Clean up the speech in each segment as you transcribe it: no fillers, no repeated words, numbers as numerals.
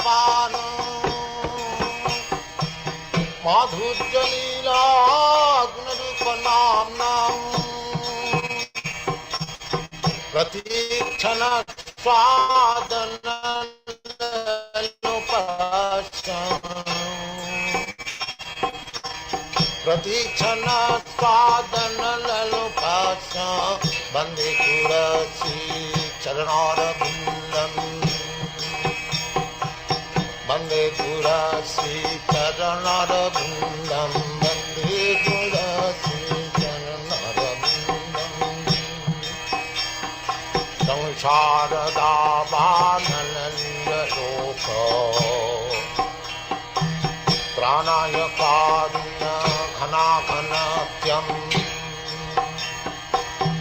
pano madhurya leela gunarupa namnam pratikshana swadana lopasham pratikshana swadana lopasham bande kurasi charanarabindam bande kurasi charanarabindam bande kurasi charanarabindam samsarada banananda loka pranaya kadina ghana ghanatyam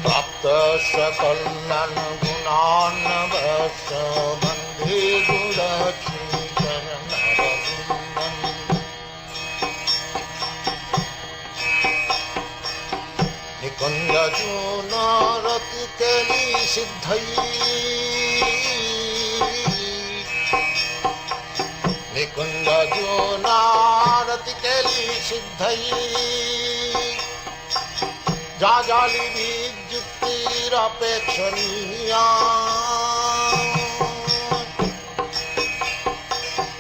praptasya kalyan gunanavasya bande guraki charanarabindam nikunja juna rati keli siddhai nikunja juna rati keli siddhai jajali vijyuktir apekshaniya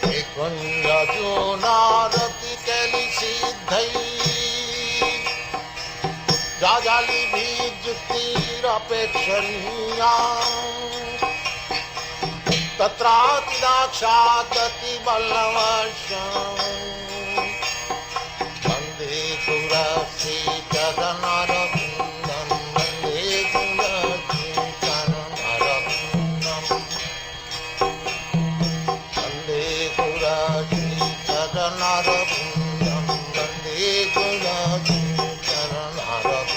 nikunja juna rati keli siddhai jajali vijyuktir apekshaniya tatrati dakshadati ballavasham bande kurasi charanarabindam bande kurasi charanarabindam bande kurasi charanarabindam bande kurasi charanarabindam.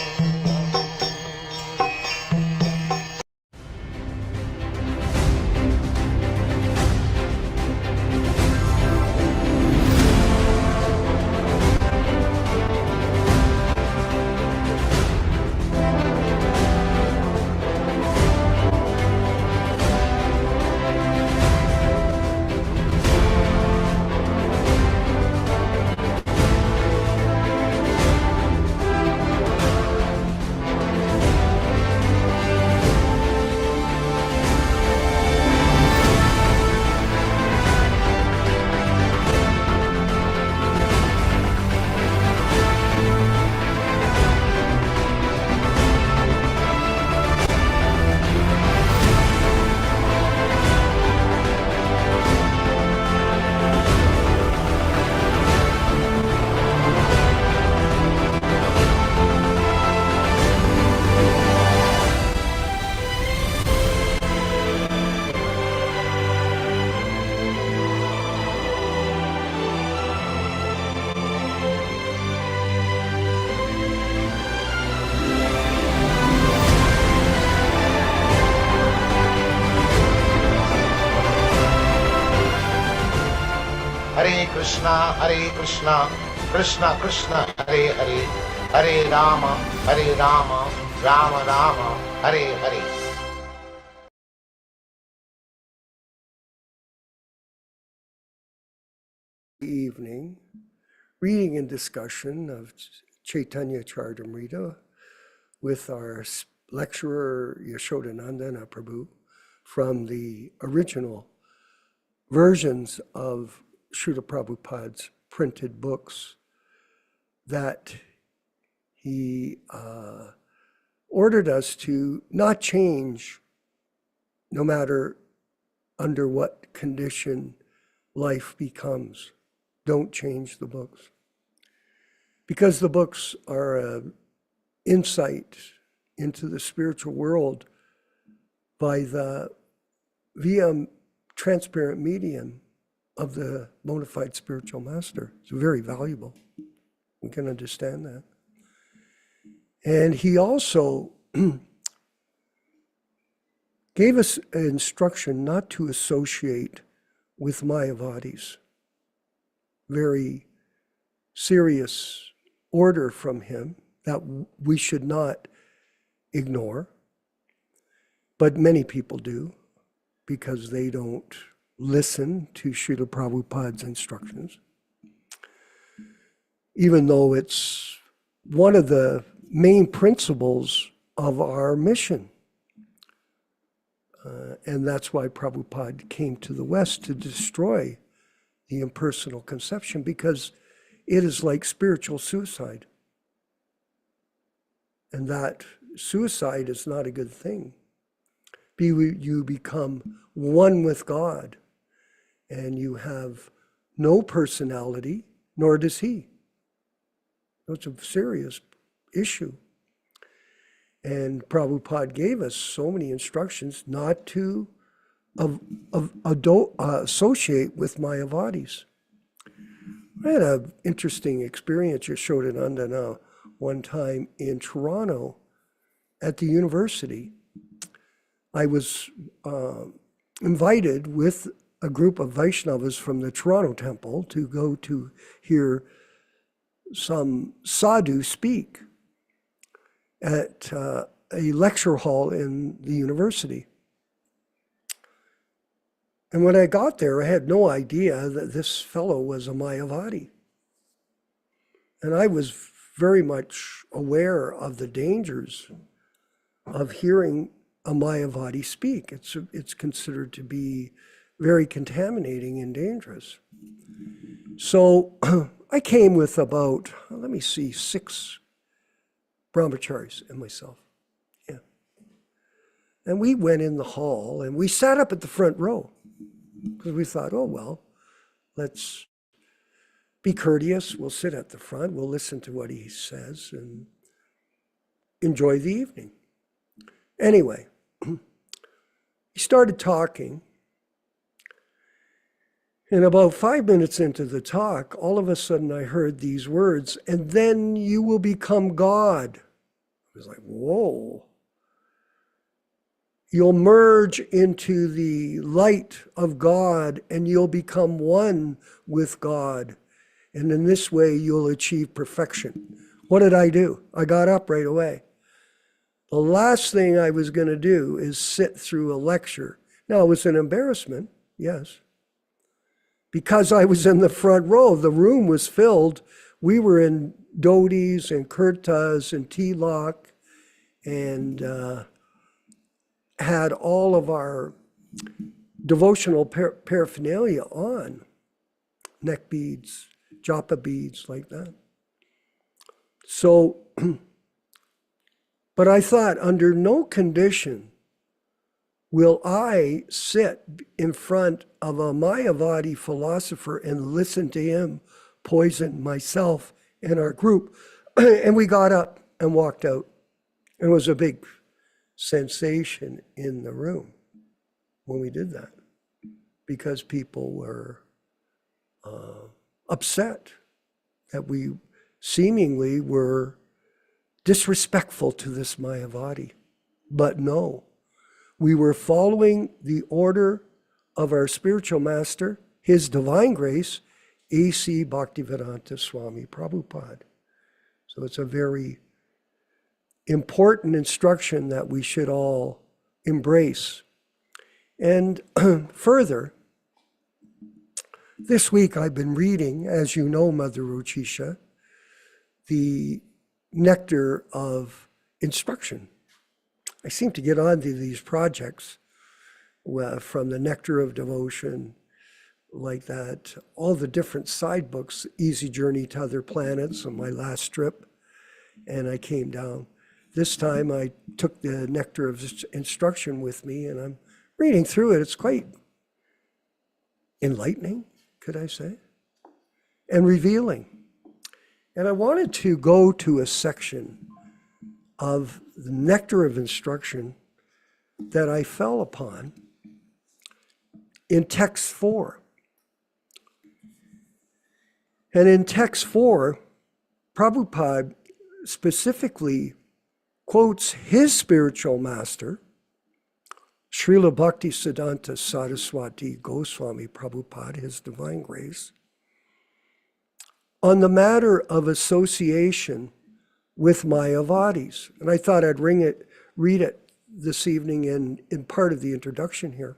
Hare Krishna, Krishna Krishna, Hare Hare, Hare Rama, Rama Rama, Hare Hare. Evening, reading and discussion of Chaitanya Charitamrita with our lecturer Nityānanda Prabhu from the original versions of Srila Prabhupada's printed books that he ordered us to not change no matter under what condition life becomes. Don't change the books. Because the books are an insight into the spiritual world via transparent medium of the bona fide spiritual master. It's very valuable. We can understand that. And he also gave us an instruction not to associate with Mayavadis. Very serious order from him that we should not ignore, but many people do because they don't listen to Srila Prabhupada's instructions, even though it's one of the main principles of our mission. And that's why Prabhupada came to the West, to destroy the impersonal conception, because it is like spiritual suicide. And that suicide is not a good thing. You become one with God, and you have no personality, nor does he. It's a serious issue. And Prabhupada gave us so many instructions not to associate with Mayavadis. I had an interesting experience, Yashodananda, now one time in Toronto at the university. I was invited with a group of Vaishnavas from the Toronto temple to go to hear some sadhu speak at a lecture hall in the university. And when I got there, I had no idea that this fellow was a Mayavadi. And I was very much aware of the dangers of hearing a Mayavadi speak. It's considered to be very contaminating and dangerous. So I came with about, 6 brahmacharis and myself. Yeah. And we went in the hall and we sat up at the front row because we thought, oh, well, let's be courteous. We'll sit at the front. We'll listen to what he says and enjoy the evening. Anyway, he started talking. And about 5 minutes into the talk, all of a sudden I heard these words, and then you will become God. I was like, whoa. You'll merge into the light of God and you'll become one with God. And in this way, you'll achieve perfection. What did I do? I got up right away. The last thing I was going to do is sit through a lecture. Now, it was an embarrassment, yes. Because I was in the front row, the room was filled. We were in dhotis and kurtas and tilak and had all of our devotional paraphernalia on, neck beads, japa beads, like that. So, but I thought, under no condition will I sit in front of a Mayavadi philosopher and listen to him poison myself and our group. And we got up and walked out. It was a big sensation in the room when we did that, because people were upset that we seemingly were disrespectful to this Mayavadi. But no. We were following the order of our spiritual master, His Divine Grace, A.C. Bhaktivedanta Swami Prabhupada. So it's a very important instruction that we should all embrace. And further, this week I've been reading, as you know, Mother Rochisha, the Nectar of Instruction. I seem to get onto these projects from the Nectar of Devotion, like that, all the different side books, Easy Journey to Other Planets on my last trip, and I came down. This time I took the Nectar of Instruction with me, and I'm reading through it. It's quite enlightening, could I say, and revealing. And I wanted to go to a section of the Nectar of Instruction that I fell upon in text 4. And in text 4, Prabhupada specifically quotes his spiritual master, Srila Bhaktisiddhanta Saraswati Goswami Prabhupada, His Divine Grace, on the matter of association with Mayavadis. And I thought I'd read it this evening in part of the introduction here.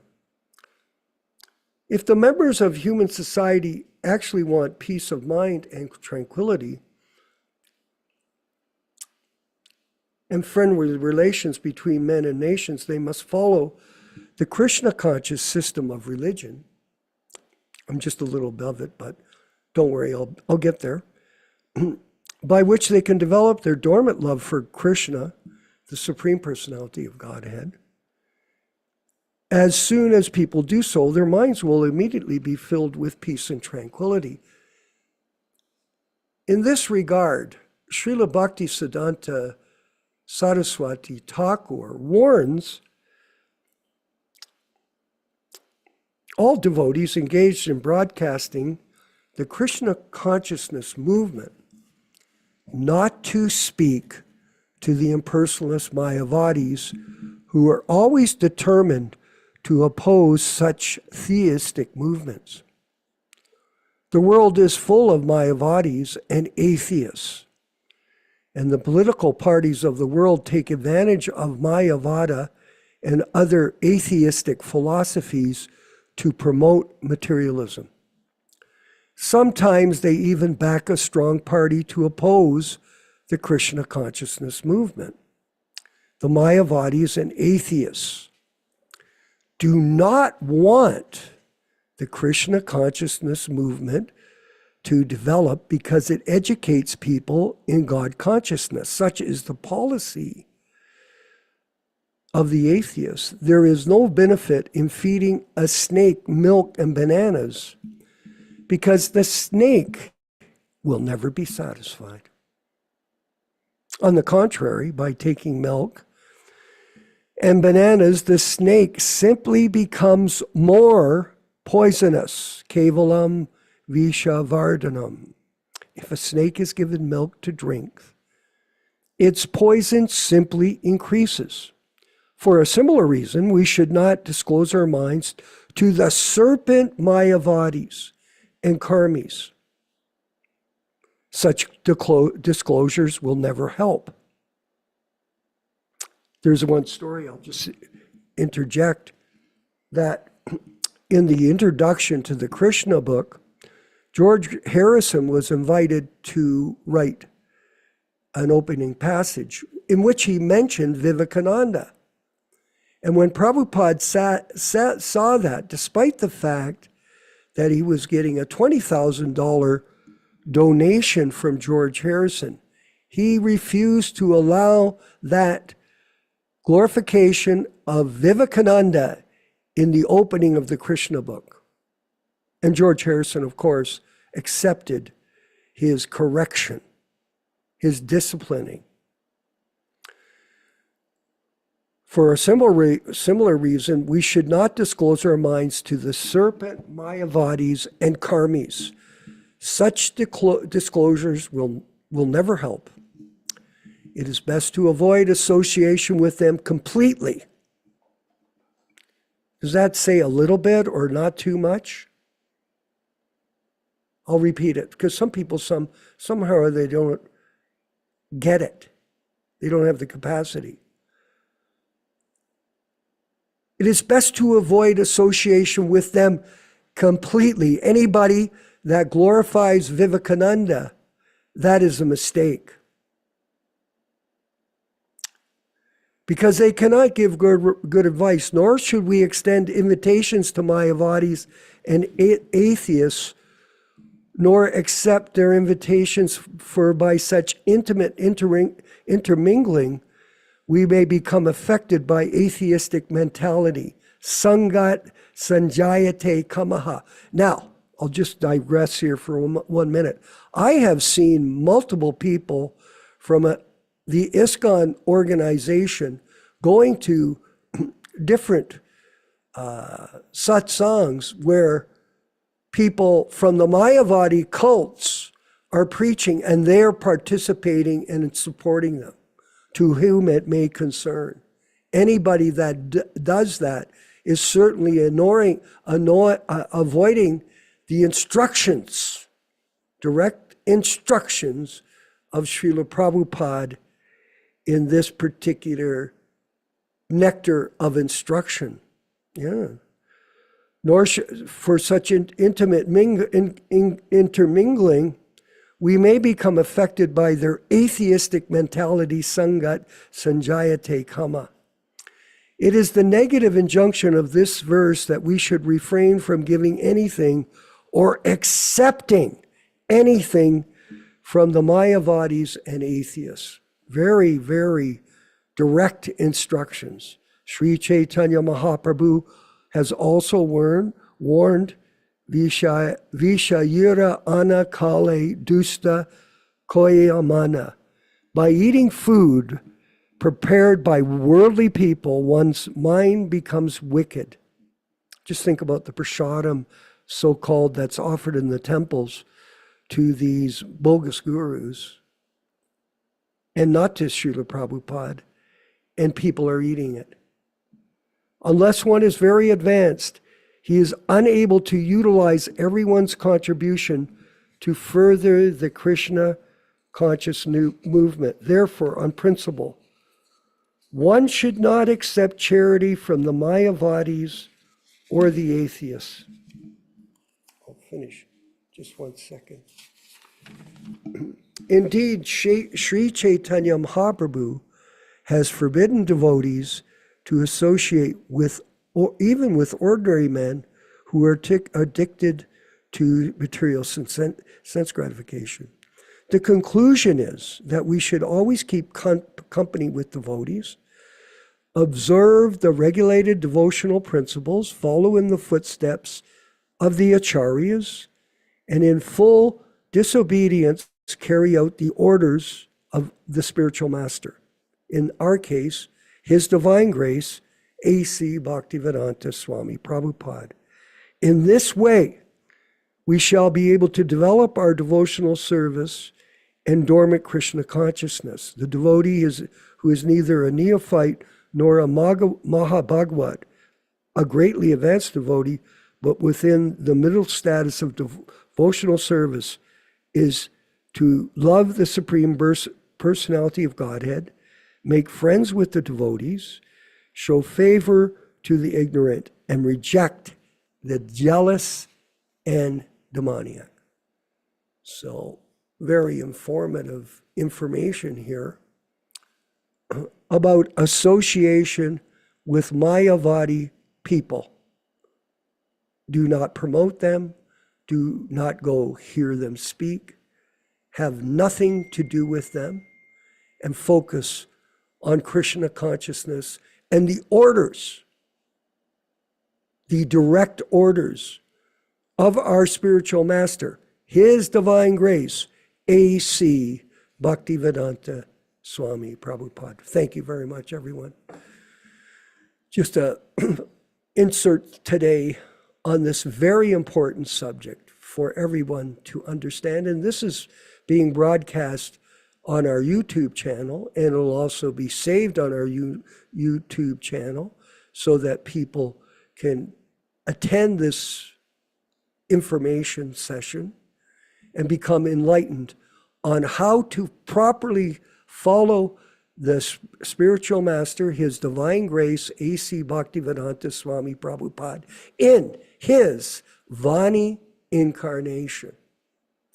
If the members of human society actually want peace of mind and tranquility and friendly relations between men and nations, they must follow the Krishna conscious system of religion. I'm just a little above it, but don't worry, I'll get there. By which they can develop their dormant love for Krishna, the Supreme Personality of Godhead. As soon as people do so, their minds will immediately be filled with peace and tranquility. In this regard, Srila Bhaktisiddhanta Saraswati Thakur warns all devotees engaged in broadcasting the Krishna consciousness movement not to speak to the impersonalist Mayavadis who are always determined to oppose such theistic movements. The world is full of Mayavadis and atheists, and the political parties of the world take advantage of Mayavada and other atheistic philosophies to promote materialism. Sometimes they even back a strong party to oppose the Krishna consciousness movement. The Mayavadis and atheists do not want the Krishna consciousness movement to develop because it educates people in God consciousness. Such is the policy of the atheists. There is no benefit in feeding a snake milk and bananas because the snake will never be satisfied. On the contrary, by taking milk and bananas, the snake simply becomes more poisonous. Kevalam Visha Vardhanam. If a snake is given milk to drink, its poison simply increases. For a similar reason, we should not disclose our minds to the serpent Mayavadis and karmis. Such disclosures will never help. There's one story I'll just interject that in the introduction to the Krishna book, George Harrison was invited to write an opening passage in which he mentioned Vivekananda. And when Prabhupada saw that, despite the fact that he was getting a $20,000 donation from George Harrison, he refused to allow that glorification of Vivekananda in the opening of the Krishna book. And George Harrison, of course, accepted his correction, his disciplining. For a similar reason, we should not disclose our minds to the serpent Mayavadis and karmis. Such disclosures will never help. It is best to avoid association with them completely. Does that say a little bit or not too much? I'll repeat it, because some people, somehow they don't get it. They don't have the capacity. It is best to avoid association with them completely. Anybody that glorifies Vivekananda, that is a mistake. Because they cannot give good advice, nor should we extend invitations to Mayavadis and atheists, nor accept their invitations, for by such intimate intermingling, we may become affected by atheistic mentality. Sangat sanjayate kamaha. Now, I'll just digress here for 1 minute. I have seen multiple people from the ISKCON organization going to different satsangs where people from the Mayavadi cults are preaching and they're participating and supporting them, to whom it may concern. Anybody that does that is certainly avoiding the instructions, direct instructions of Srila Prabhupada in this particular nectar of instruction. Yeah. nor for such intimate intermingling, we may become affected by their atheistic mentality, sangat sanjayate kama. It is the negative injunction of this verse that we should refrain from giving anything or accepting anything from the Mayavadis and atheists. Very, very direct instructions. Sri Chaitanya Mahaprabhu has also warned Vishayira anakale dusta koyamana. By eating food prepared by worldly people, one's mind becomes wicked. Just think about the prasadam, so-called, that's offered in the temples to these bogus gurus, and not to Srila Prabhupada, and people are eating it. Unless one is very advanced, he is unable to utilize everyone's contribution to further the Krishna conscious movement. Therefore, on principle, one should not accept charity from the Mayavadis or the atheists. I'll finish. Just one second. Indeed, Sri Chaitanya Mahaprabhu has forbidden devotees to associate with, or even with, ordinary men who are addicted to material sense gratification. The conclusion is that we should always keep company with devotees, observe the regulated devotional principles, follow in the footsteps of the acharyas, and in full disobedience carry out the orders of the spiritual master. In our case, His Divine Grace, A.C. Bhaktivedanta Swami Prabhupada. In this way, we shall be able to develop our devotional service and dormant Krishna consciousness. The devotee who is neither a neophyte nor a Mahabhagavad, a greatly advanced devotee, but within the middle status of devotional service, is to love the Supreme Personality of Godhead, make friends with the devotees, show favor to the ignorant, and reject the jealous and demoniac. So, very informative information here about association with Mayavadi people. Do not promote them. Do not go hear them speak. Have nothing to do with them, and focus on Krishna consciousness and the orders, the direct orders of our spiritual master, His Divine Grace, A.C. Bhaktivedanta Swami Prabhupada. Thank you very much, everyone. Just a insert today on this very important subject for everyone to understand. And this is being broadcast on our YouTube channel, and it'll also be saved on our YouTube channel so that people can attend this information session and become enlightened on how to properly follow the spiritual master, His Divine Grace, A.C. Bhaktivedanta Swami Prabhupada, in his Vani incarnation.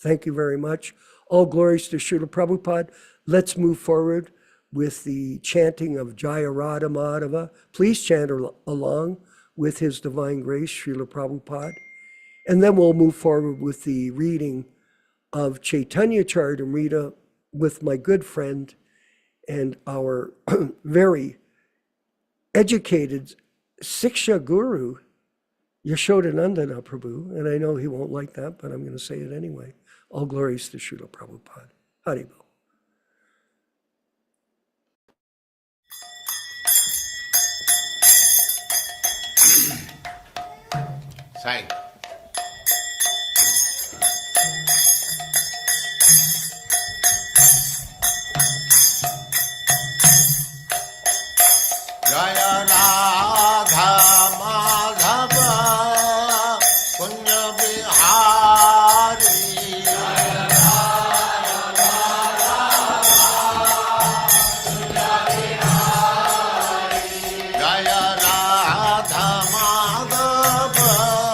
Thank you very much. All glories to Srila Prabhupada. Let's move forward with the chanting of Jaya Radha Madhava. Please chant along with His Divine Grace, Srila Prabhupada. And then we'll move forward with the reading of Chaitanya Charitamrita with my good friend and our very educated Siksha Guru, Yashodananda Prabhu. And I know he won't like that, but I'm going to say it anyway. All glories to Srila Prabhupada. Haribol. Sai. Jaya Radha Madhava Punya Bihari. Jaya Radha Madhava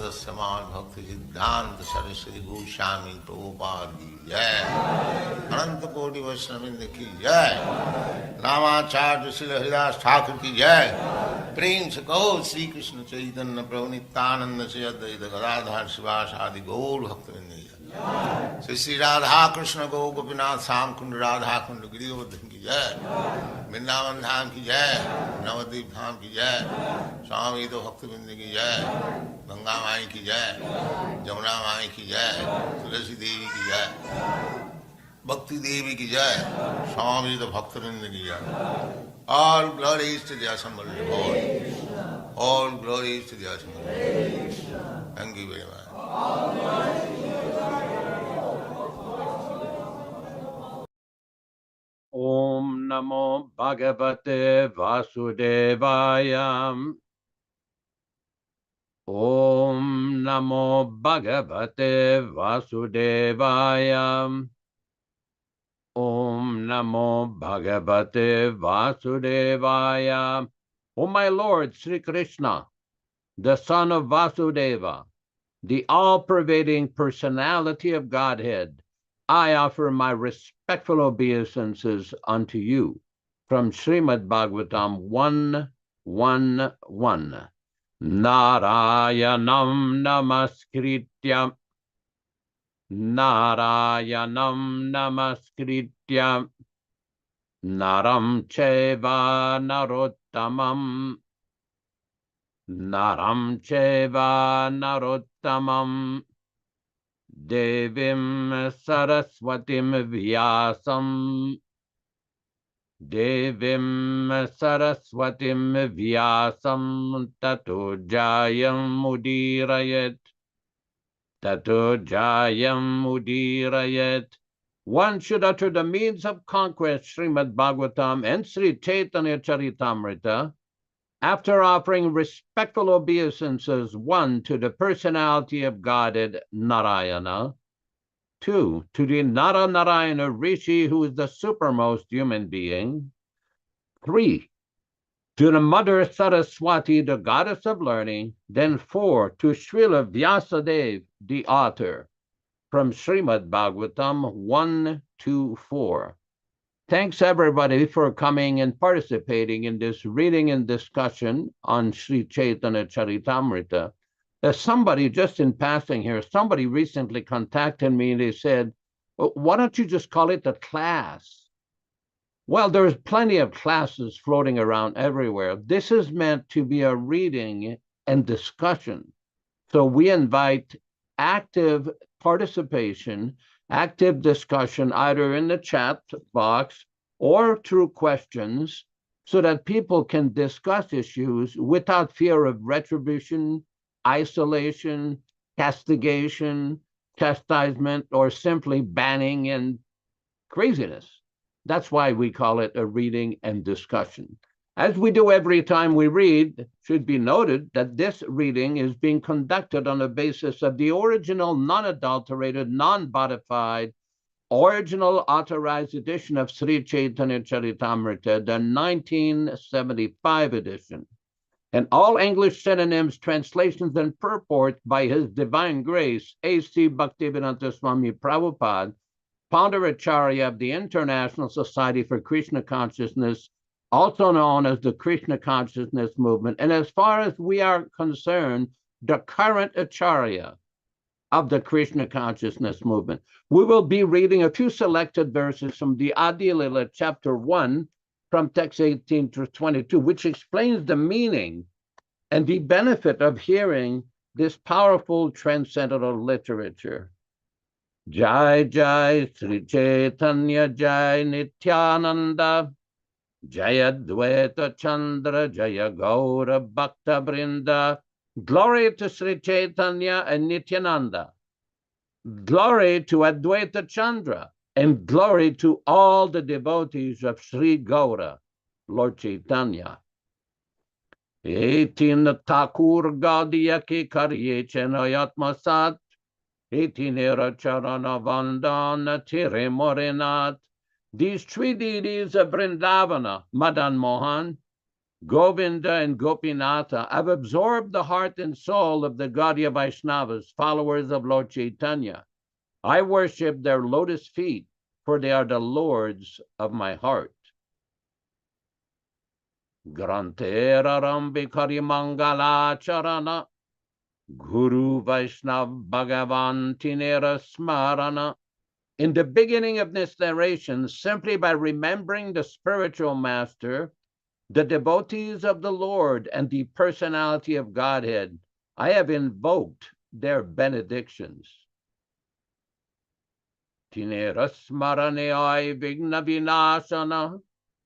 Shamad Bhakti Siddhanta Saraswati Goswami Prabhupada ki jai. Ananta Koti Vaishnavrinda ki jai. Ramacharya Srila Haridas Thakur ki jai. Prem se kaho Sri Krishna Chaitanya Prabhu Nityānanda Sri Advaita Gadadhar Sivasadi Gaur Bhaktivinoda ki jai. Sri Radha Krishna Go Gopinath Sam Kund Radha Kund Girivardhan ki jai. Vrindavan Dham ki jai. Navadvip Dham ki jai. Swami Ito Bhaktivinoda ki jai. Ganga Mai ki jai. Jamuna Mai ki jai. Tulasi Devi ki jai. Bhakti Devi ki jai. Swami Ito Bhaktivinoda ki jai. All glories to the assembled Lord. All glories to the assembled Lord. Thank you very much. Om Namo Bhagavate Vasudevaya. Om Namo Bhagavate Vasudevaya. Om Namo Bhagavate Vasudevaya. O my Lord Sri Krishna, the son of Vasudeva, the all-pervading personality of Godhead, I offer my respectful obeisances unto you from Srimad Bhagavatam 1:1:1. Narayanam namaskritya. Narayanam namaskritya. Naram cheva narottamam. Naram cheva narottamam. Devim Saraswatim Vyasam. Devim Saraswatim Vyasam Tato Jayam Mudirayat. Tato Jayam Mudirayat. One should utter the means of conquest, Srimad Bhagavatam and Sri Chaitanya Charitamrita, after offering respectful obeisances, 1, to the personality of Godhead, Narayana, 2, to the Narayana Rishi, who is the supermost human being, 3, to the Mother Saraswati, the goddess of learning, then 4, to Srila Vyasadeva, the author, from Srimad Bhagavatam 1-4. Thanks, everybody, for coming and participating in this reading and discussion on Sri Chaitanya Charitamrita. Somebody, just in passing here, somebody recently contacted me and they said, well, why don't you just call it a class? Well, there's plenty of classes floating around everywhere. This is meant to be a reading and discussion. So we invite active participation, active discussion, either in the chat box or through questions, so that people can discuss issues without fear of retribution, isolation, castigation, chastisement, or simply banning and craziness. That's why we call it a reading and discussion. As we do every time we read, it should be noted that this reading is being conducted on the basis of the original, non-adulterated, non-modified, original authorized edition of Sri Chaitanya Charitamrita, the 1975 edition. And all English synonyms, translations, and purport by His Divine Grace, A.C. Bhaktivedanta Swami Prabhupada, founder Acharya of the International Society for Krishna Consciousness, also known as the Krishna Consciousness Movement, and as far as we are concerned, the current Acharya of the Krishna Consciousness Movement. We will be reading a few selected verses from the Adi Lila, chapter 1, from text 18 to 22, which explains the meaning and the benefit of hearing this powerful transcendental literature. Jai Jai Sri Chaitanya Jai Nityānanda Jaya Dvaita Chandra Jaya Gaura Bhakta Brinda. Glory to Sri Chaitanya and Nityānanda. Glory to Advaita Chandra, and glory to all the devotees of Sri Gaura, Lord Chaitanya. Etin Thakur Gaudiya ki Karye Chenayatma Sat. Etinera Charana Vandana Tire Morenat. These three deities of Vrindavana, Madan Mohan, Govinda and Gopinatha have absorbed the heart and soul of the Gaudiya Vaishnavas, followers of Lord Chaitanya. I worship their lotus feet, for they are the lords of my heart. Grantera Rambikari Mangala Charana, Guru Vaishnav Bhagavan Tinera Smarana. In the beginning of this narration, simply by remembering the spiritual master, the devotees of the Lord, and the personality of Godhead, I have invoked their benedictions. Tinera Smarane Ai Vigna Vinashana,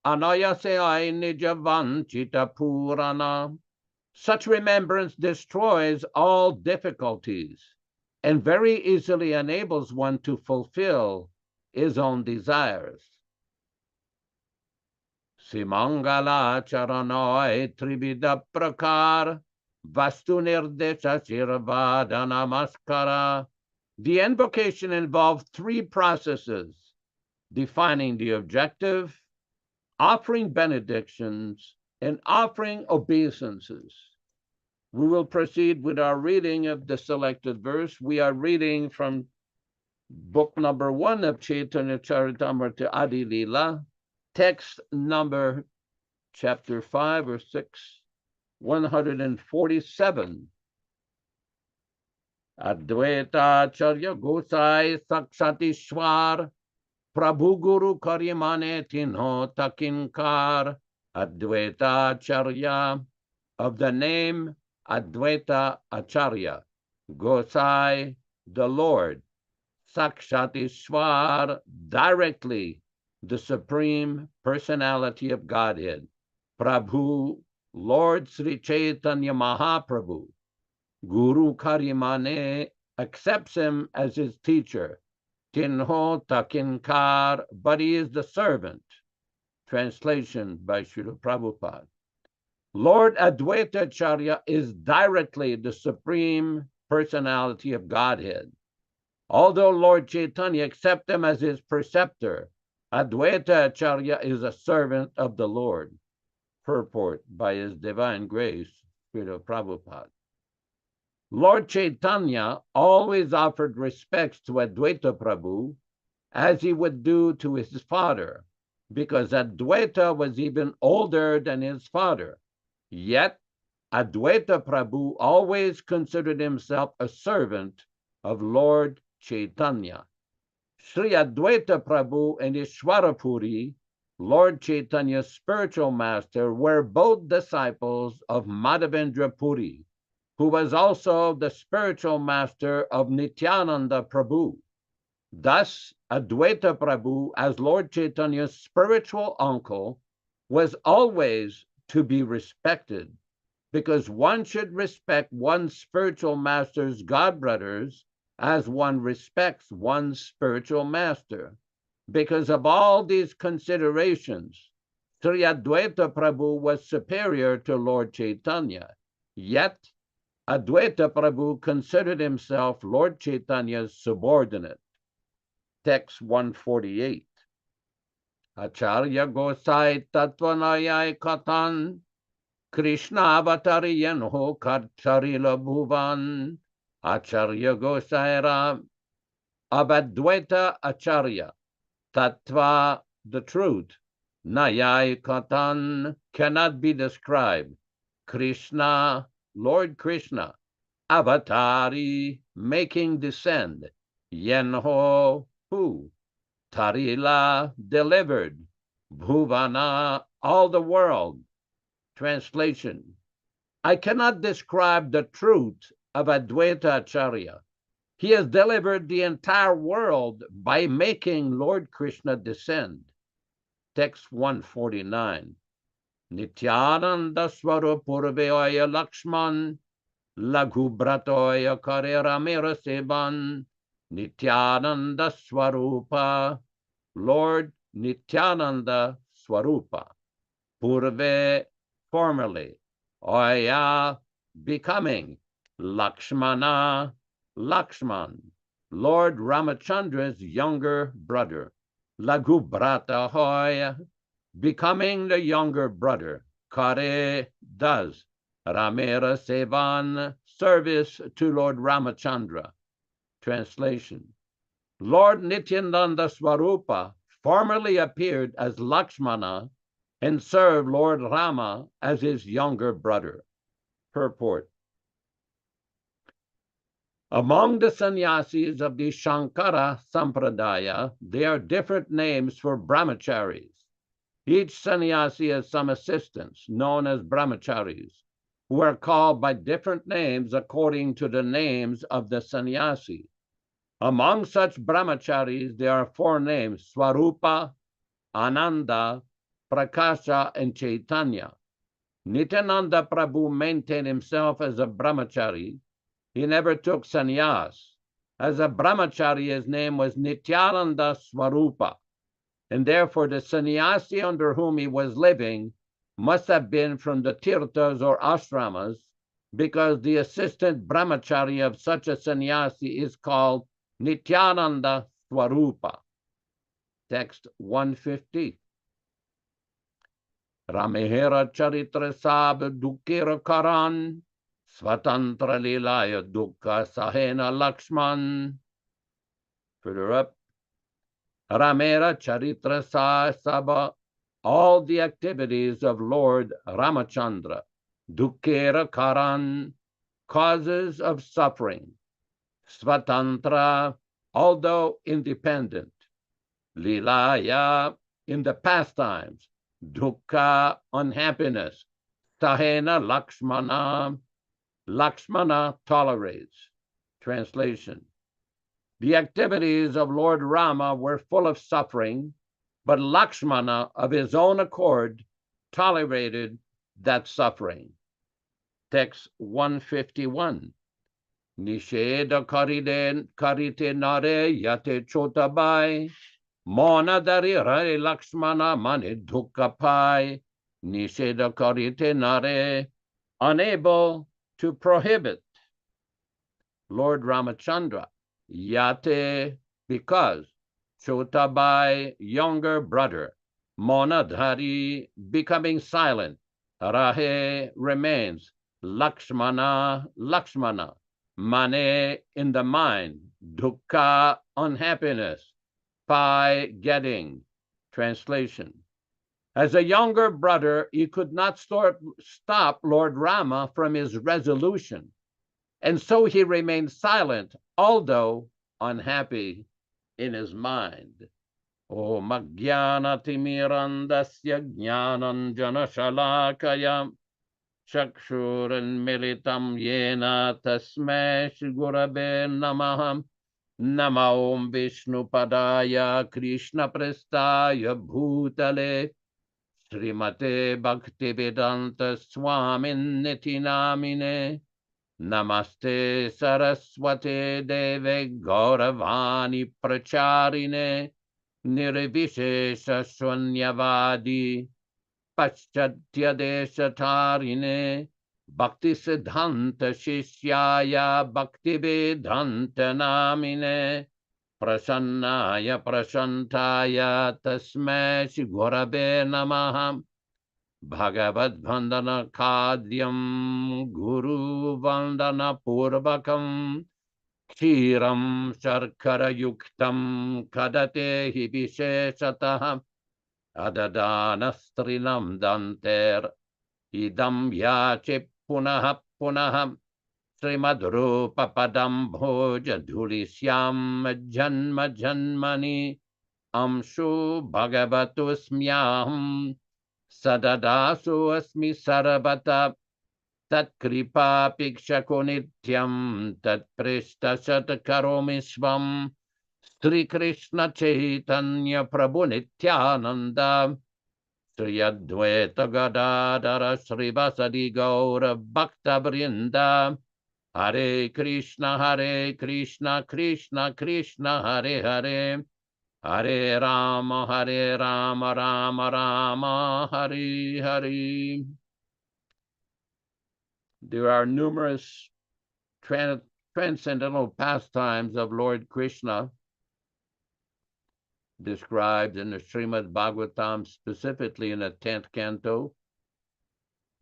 Anayase Ai Nijavanchita Purana. Such remembrance destroys all difficulties and very easily enables one to fulfill his own desires. Simangala Charanoi Tribida Prakar Vastu Nirdesha Shirvada Namaskara. The invocation involved three processes: defining the objective, offering benedictions, and offering obeisances. We will proceed with our reading of the selected verse. We are reading from book number 1 of Chaitanya Charitamrita Adi Lila, text number chapter 5 or 6, 147. Advaita Charya Gosai Sakshati Prabhu Guru Karyamane Tinho Takinkar. Advaita Charya, of the name Advaita Acharya, Gosai, the Lord, Sakshati directly the Supreme Personality of Godhead, Prabhu, Lord Sri Chaitanya Mahaprabhu. Guru Karimane accepts him as his teacher. Tinho Takinkar, but he is the servant. Translation by Srila Prabhupada. Lord Advaita Acharya is directly the Supreme Personality of Godhead. Although Lord Chaitanya accepts him as his preceptor, Advaita Acharya is a servant of the Lord. Purport by His Divine Grace, Srila Prabhupada. Lord Chaitanya always offered respects to Advaita Prabhu as he would do to his father, because Advaita was even older than his father. Yet, Advaita Prabhu always considered himself a servant of Lord Chaitanya. Sri Advaita Prabhu and Ishwarapuri, Lord Chaitanya's spiritual master, were both disciples of Madhavendra Puri, who was also the spiritual master of Nityānanda Prabhu. Thus, Advaita Prabhu, as Lord Chaitanya's spiritual uncle, was always to be respected, because one should respect one's spiritual master's godbrothers as one respects one's spiritual master. Because of all these considerations, Sri Advaita Prabhu was superior to Lord Chaitanya, yet Advaita Prabhu considered himself Lord Chaitanya's subordinate. Text 148. Acharya Gosai Tatvanayai Katan Krishna Avatariyan Ho Karcharila Bhuvan. Acharya Gosai Ram Abadvaita Acharya Tattva, the truth, Nayai Katan, cannot be described. Krishna, Lord Krishna, Avatari, making descend. Yenho, who? Tarila, delivered. Bhuvana, all the world. Translation: I cannot describe the truth of Advaita Acharya. He has delivered the entire world by making Lord Krishna descend. Text 149. Nityānanda Swarupurveya Lakshman Laghu Bratoya Karera Mera Seban. Nityānanda Swarupa, Lord Nityānanda Swarupa. Purve, formerly. Oya, becoming. Lakshmana, Lakshman, Lord Ramachandra's younger brother. Laghu Brata Hoya, becoming the younger brother. Kare does Ramera Sevan, service to Lord Ramachandra. Translation. Lord Nityānanda Swarupa formerly appeared as Lakshmana and served Lord Rama as his younger brother. Purport. Among the sannyasis of the Shankara Sampradaya, there are different names for brahmacharis. Each sannyasi has some assistants, known as brahmacharis, who are called by different names according to the names of the sannyasi. Among such brahmacharis, there are 4 names: Swarupa, Ananda, Prakasha, and Chaitanya. Nityānanda Prabhu maintained himself as a brahmachari. He never took sannyas. As a brahmachari, his name was Nityānanda Swarupa, and therefore the sannyasi under whom he was living must have been from the tirthas or ashramas, because the assistant brahmachari of such a sannyasi is called Nityānanda Swarupa. Text 150. Ramehera Charitra Sab Dukkira Karan Svatantra Lilaya Dukkha Sahena Lakshman. Further up. Ramera Charitra Saba, all the activities of Lord Ramachandra. Dukkira Karan, causes of suffering. Svatantra, although independent. Lilaya, in the pastimes. Dukkha, unhappiness. Sahena Lakshmana, Lakshmana tolerates. Translation. The activities of Lord Rama were full of suffering, but Lakshmana, of his own accord, tolerated that suffering. Text 151. Nisheda karite nare yate chotabai, mona dari rai Lakshmana mani dukkha pai. Nisheda karite nare, unable to prohibit. Lord Ramachandra. Yate, because. Chotabai, younger brother. Monadhari, becoming silent. Rahe, remains. Lakshmana, Lakshmana. Mane, in the mind. Dukkha, unhappiness. Pai, getting. Translation. As a younger brother, he could not stop Lord Rama from his resolution, and so he remained silent, although unhappy in his mind. Om Ajnana Timirandasya Jnananjana Shalakaya Chakshuran Militam Yena Tasmai Shri Gurave Namah. Namo Om Vishnu Padaya Krishna Prestaya Bhutale Srimate Bhaktivedanta Swamin Niti Namine. Namaste Saraswate Deve Gauravani Pracharine Nirvishesha Shunyavadi Paschatya Deshatarine Bhakti Siddhanta Shishyaya Bhakti Vedanta Namine Prasannaya Prashantaya Tasmai Shri Gurave Namah. Bhagavad Vandana Kadyam Guru Vandana Purvakam Kshiram Sharkara Yuktam Kadate Hibisheshatah Adadana Danter Idam Yache Punaha Punaha Srimadrupa Padam Bhoja Dhulisyam Janma Janmani Amshu Bhagavatu Smyaham Sadadasu asmi sarabata tat kripa pikshako nityam tat prishta satakaromi svam Sri Krishna Chaitanya Prabhu Nityānanda Sri Advaita Gadadara Sri Vasadi Gaura Bhakta Vrinda Hare Krishna Krishna Krishna Hare Hare Hare Rama, Rama Rama, Hare Hare. There are numerous transcendental pastimes of Lord Krishna described in the Srimad Bhagavatam, specifically in the 10th canto.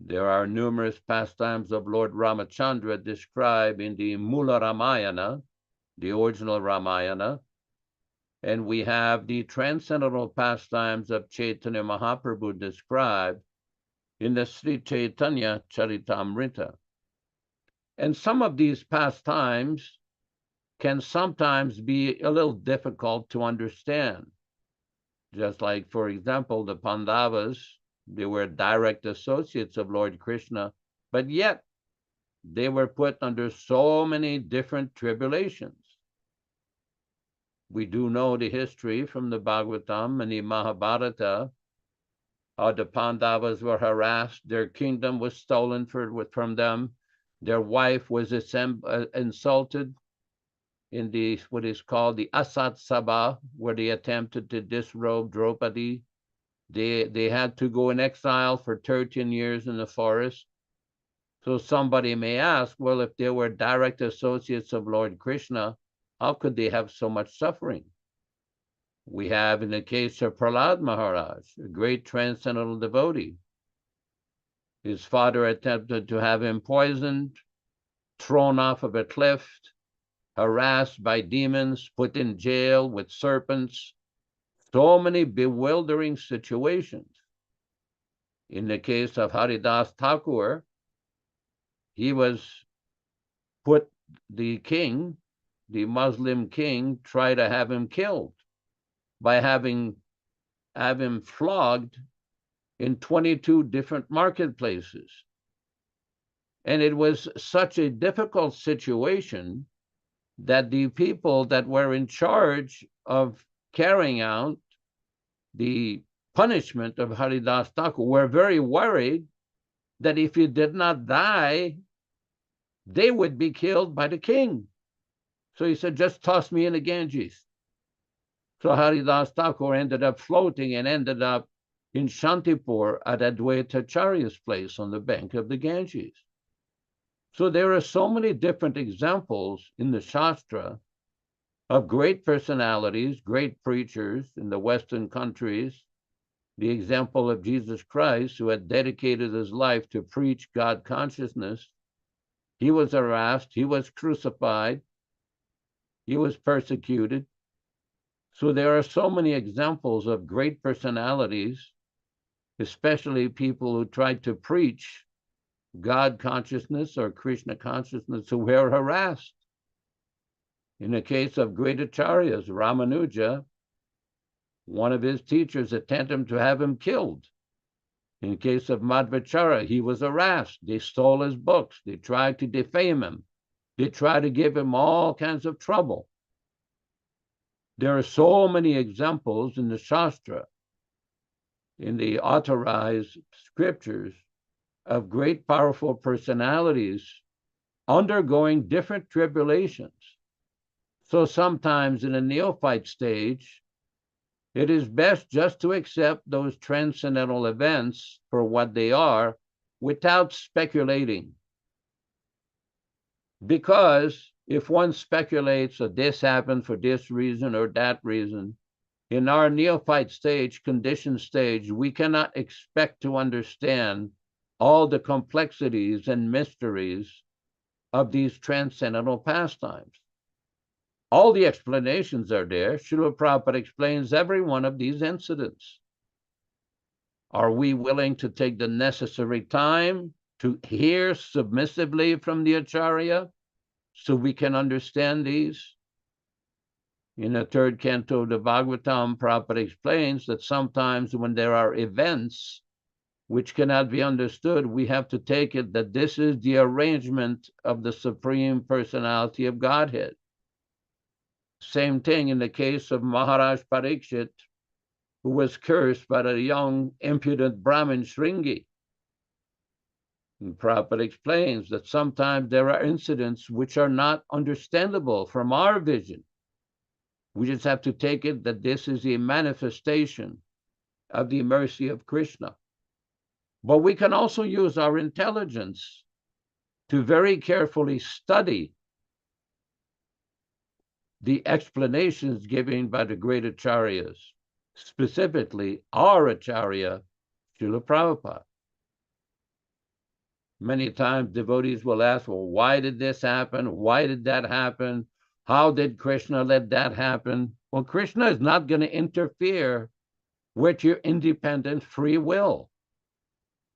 There are numerous pastimes of Lord Ramachandra described in the Mula Ramayana, the original Ramayana, and we have the transcendental pastimes of Chaitanya Mahaprabhu described in the Sri Chaitanya Charitamrita. And some of these pastimes can sometimes be a little difficult to understand. Just like, for example, the Pandavas, they were direct associates of Lord Krishna, but yet they were put under so many different tribulations. We do know the history from the Bhagavatam and the Mahabharata, how the Pandavas were harassed, their kingdom was stolen from them, their wife was insulted in the what is called the Asat Sabha, where they attempted to disrobe Draupadi. They had to go in exile for 13 years in the forest. So somebody may ask, well, if they were direct associates of Lord Krishna, how could they have so much suffering? We have in the case of Prahlad Maharaj, a great transcendental devotee. His father attempted to have him poisoned, thrown off of a cliff, harassed by demons, put in jail with serpents, so many bewildering situations. In the case of Haridas Thakur, he was put, the king, the Muslim king, tried to have him killed by have him flogged in 22 different marketplaces. And it was such a difficult situation that the people that were in charge of carrying out the punishment of Haridas Thakur were very worried that if he did not die, they would be killed by the king. So he said, just toss me in the Ganges. So Haridas Thakur ended up floating and ended up in Shantipur at Advaita Acharya's place on the bank of the Ganges. So there are so many different examples in the Shastra of great personalities, great preachers in the Western countries. The example of Jesus Christ, who had dedicated his life to preach God consciousness. He was harassed, he was crucified, he was persecuted. So there are so many examples of great personalities, especially people who tried to preach God consciousness or Krishna consciousness, who were harassed. In the case of great acharyas, Ramanuja, one of his teachers attempted to have him killed. In the case of Madhvacharya, he was harassed. They stole his books. They tried to defame him. They tried to give him all kinds of trouble. There are so many examples in the Shastra, in the authorized scriptures, of great powerful personalities undergoing different tribulations. So sometimes in a neophyte stage, it is best just to accept those transcendental events for what they are without speculating. Because if one speculates that this happened for this reason or that reason, in our neophyte stage, conditioned stage, we cannot expect to understand all the complexities and mysteries of these transcendental pastimes. All the explanations are there. Srila Prabhupada explains every one of these incidents. Are we willing to take the necessary time to hear submissively from the Acharya so we can understand these? In the third canto of the Bhagavatam, Prabhupada explains that sometimes when there are events which cannot be understood, we have to take it that this is the arrangement of the Supreme Personality of Godhead. Same thing in the case of Maharaj Parikshit, who was cursed by the young, impudent Brahmin Shringi. And Prabhupada explains that sometimes there are incidents which are not understandable from our vision. We just have to take it that this is a manifestation of the mercy of Krishna. But we can also use our intelligence to very carefully study the explanations given by the great acharyas, specifically our acharya, Srila Prabhupada. Many times devotees will ask, well, why did this happen? Why did that happen? How did Krishna let that happen? Well, Krishna is not going to interfere with your independent free will.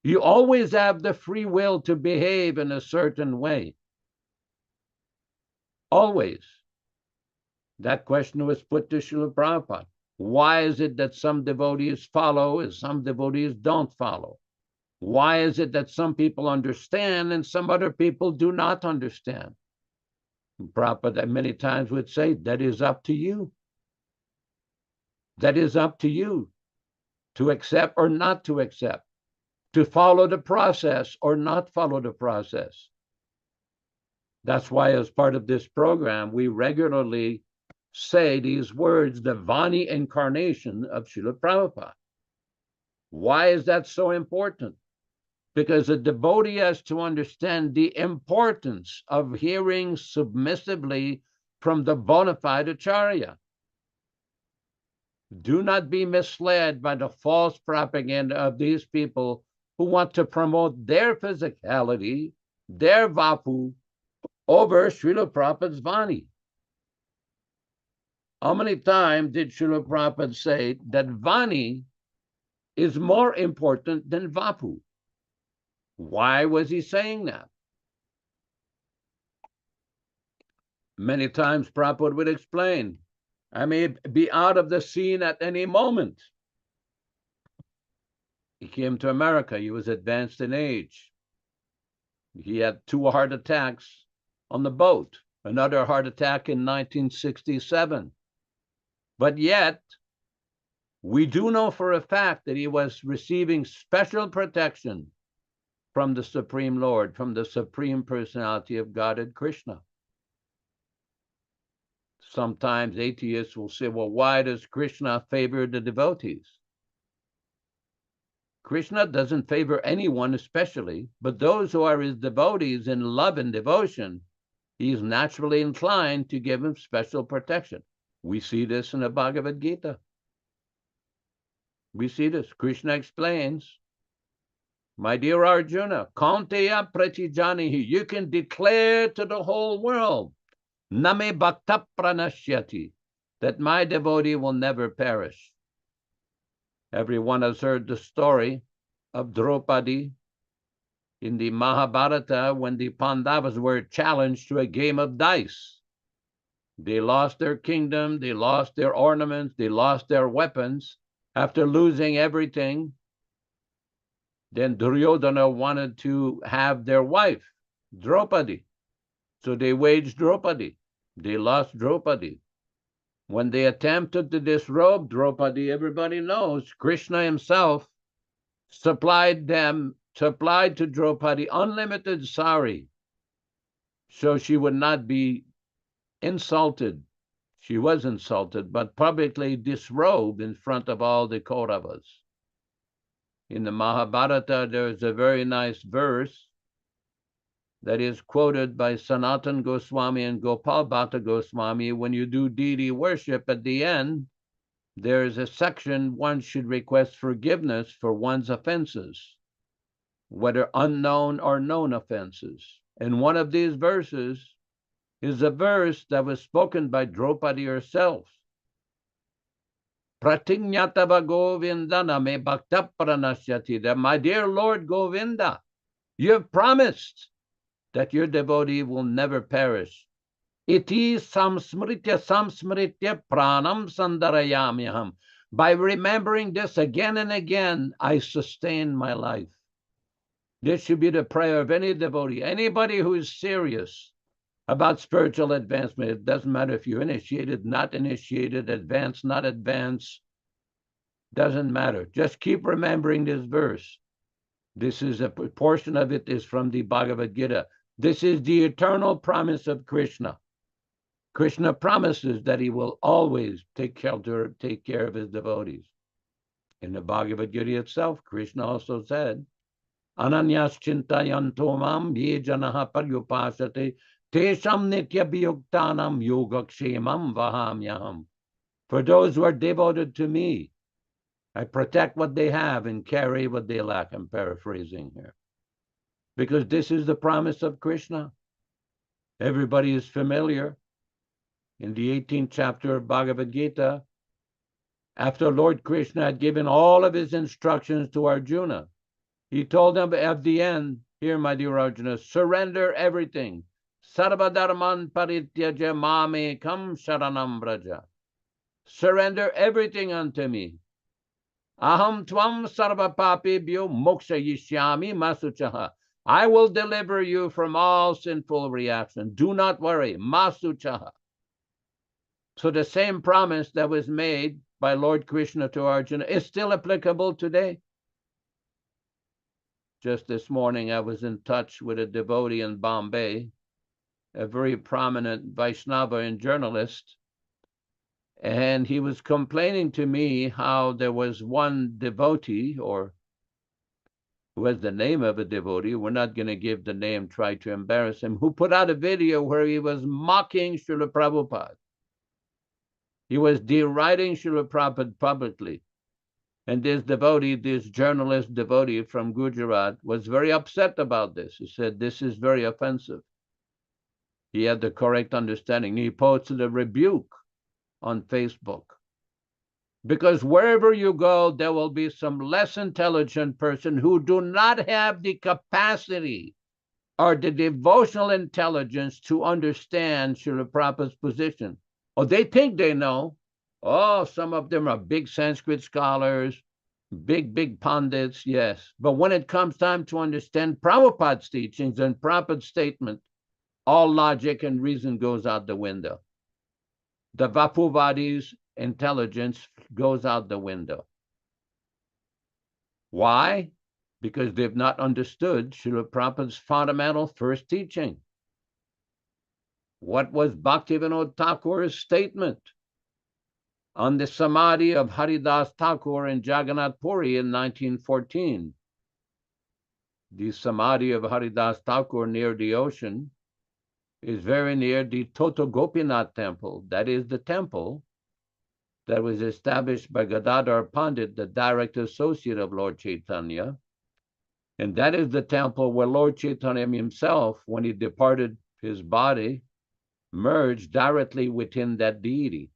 You always have the free will to behave in a certain way. Always. That question was put to Srila Prabhupada. Why is it that some devotees follow and some devotees don't follow? Why is it that some people understand and some other people do not understand? And Prabhupada many times would say, that is up to you. That is up to you to accept or not to accept, to follow the process or not follow the process. That's why, as part of this program, we regularly say these words, the Vani incarnation of Srila Prabhupada. Why is that so important? Because a devotee has to understand the importance of hearing submissively from the bona fide acharya. Do not be misled by the false propaganda of these people who want to promote their physicality, their vapu, over Srila Prabhupada's Vani. How many times did Srila Prabhupada say that Vani is more important than vapu? Why was he saying that? Many times Prabhupada would explain, I may be out of the scene at any moment. He came to America. He was advanced in age. He had 2 heart attacks on the boat, another heart attack in 1967. But yet, we do know for a fact that he was receiving special protection from the Supreme Lord, from the Supreme Personality of Godhead, Krishna. Sometimes atheists will say, well, why does Krishna favor the devotees? Krishna doesn't favor anyone especially, but those who are his devotees in love and devotion, he is naturally inclined to give them special protection. We see this in the Bhagavad Gita. We see this. Krishna explains, my dear Arjuna, Kaunteya pratijanihi, you can declare to the whole world, Name bhakta pranashyati, that my devotee will never perish. Everyone has heard the story of Draupadi in the Mahabharata when the Pandavas were challenged to a game of dice. They lost their kingdom, they lost their ornaments, they lost their weapons. After losing everything, then Duryodhana wanted to have their wife, Draupadi. So they waged Draupadi. They lost Draupadi. When they attempted to disrobe Draupadi, everybody knows Krishna himself supplied to Draupadi unlimited sari, so she would not be insulted. She was insulted, but publicly disrobed in front of all the Kauravas. In the Mahabharata, there's a very nice verse that is quoted by Sanatana Goswami and Gopal Bhatta Goswami. When you do deity worship, at the end, there is a section one should request forgiveness for one's offenses, whether unknown or known offenses. And one of these verses is a verse that was spoken by Draupadi herself. Pratignatava Govindana me bhakta pranashyati, that my dear Lord Govinda, you have promised that your devotee will never perish. Iti samsmritya pranam sandarayamyaham. By remembering this again and again, I sustain my life. This should be the prayer of any devotee, anybody who is serious about spiritual advancement. It doesn't matter if you're initiated, not initiated, advanced, not advanced. Doesn't matter. Just keep remembering this verse. This is a portion of it is from the Bhagavad Gita. This is the eternal promise of Krishna. Krishna promises that he will always take care of his devotees. In the Bhagavad Gita itself, Krishna also said, Ananyas chintayanto mam ye janaha paryupasate tesham nitya biyuktanam yogakshemam vahamyaham. For those who are devoted to me, I protect what they have and carry what they lack. I'm paraphrasing here. because this is the promise of Krishna. Everybody is familiar. In the 18th chapter of Bhagavad Gita, after Lord Krishna had given all of his instructions to Arjuna, he told him at the end, here, my dear Arjuna, surrender everything. Sarva dharman parityaja mamekam sharanam braja. Surrender everything unto me. Aham tvam sarva papebhyo moksha yishyami masuchaha. I will deliver you from all sinful reaction. Do not worry. Masuchaha. So the same promise that was made by Lord Krishna to Arjuna is still applicable today. Just this morning, I was in touch with a devotee in Bombay, a very prominent Vaishnava and journalist, and he was complaining to me how there was one devotee, or who has the name of a devotee, we're not going to give the name, try to embarrass him, who put out a video where he was mocking Srila Prabhupada. He was deriding Srila Prabhupada publicly. And this devotee, this journalist devotee from Gujarat, was very upset about this. He said, this is very offensive. He had the correct understanding. He posted a rebuke on Facebook. Because wherever you go, there will be some less intelligent person who do not have the capacity or the devotional intelligence to understand Srila Prabhupada's position. Or they think they know. Oh, some of them are big Sanskrit scholars, big pundits, yes. But when it comes time to understand Prabhupada's teachings and Prabhupada's statement, all logic and reason goes out the window. The Vapuvadi's intelligence goes out the window. Why? Because they've not understood Srila Prabhupada's fundamental first teaching. What was Bhaktivinoda Thakur's statement on the Samadhi of Haridas Thakur in Jagannath Puri in 1914? The Samadhi of Haridas Thakur near the ocean is very near the Toto Gopinath temple. That is the temple that was established by Gadadhar Pandit, the direct associate of Lord Chaitanya. And that is the temple where Lord Chaitanya himself, when he departed his body, merged directly within that deity.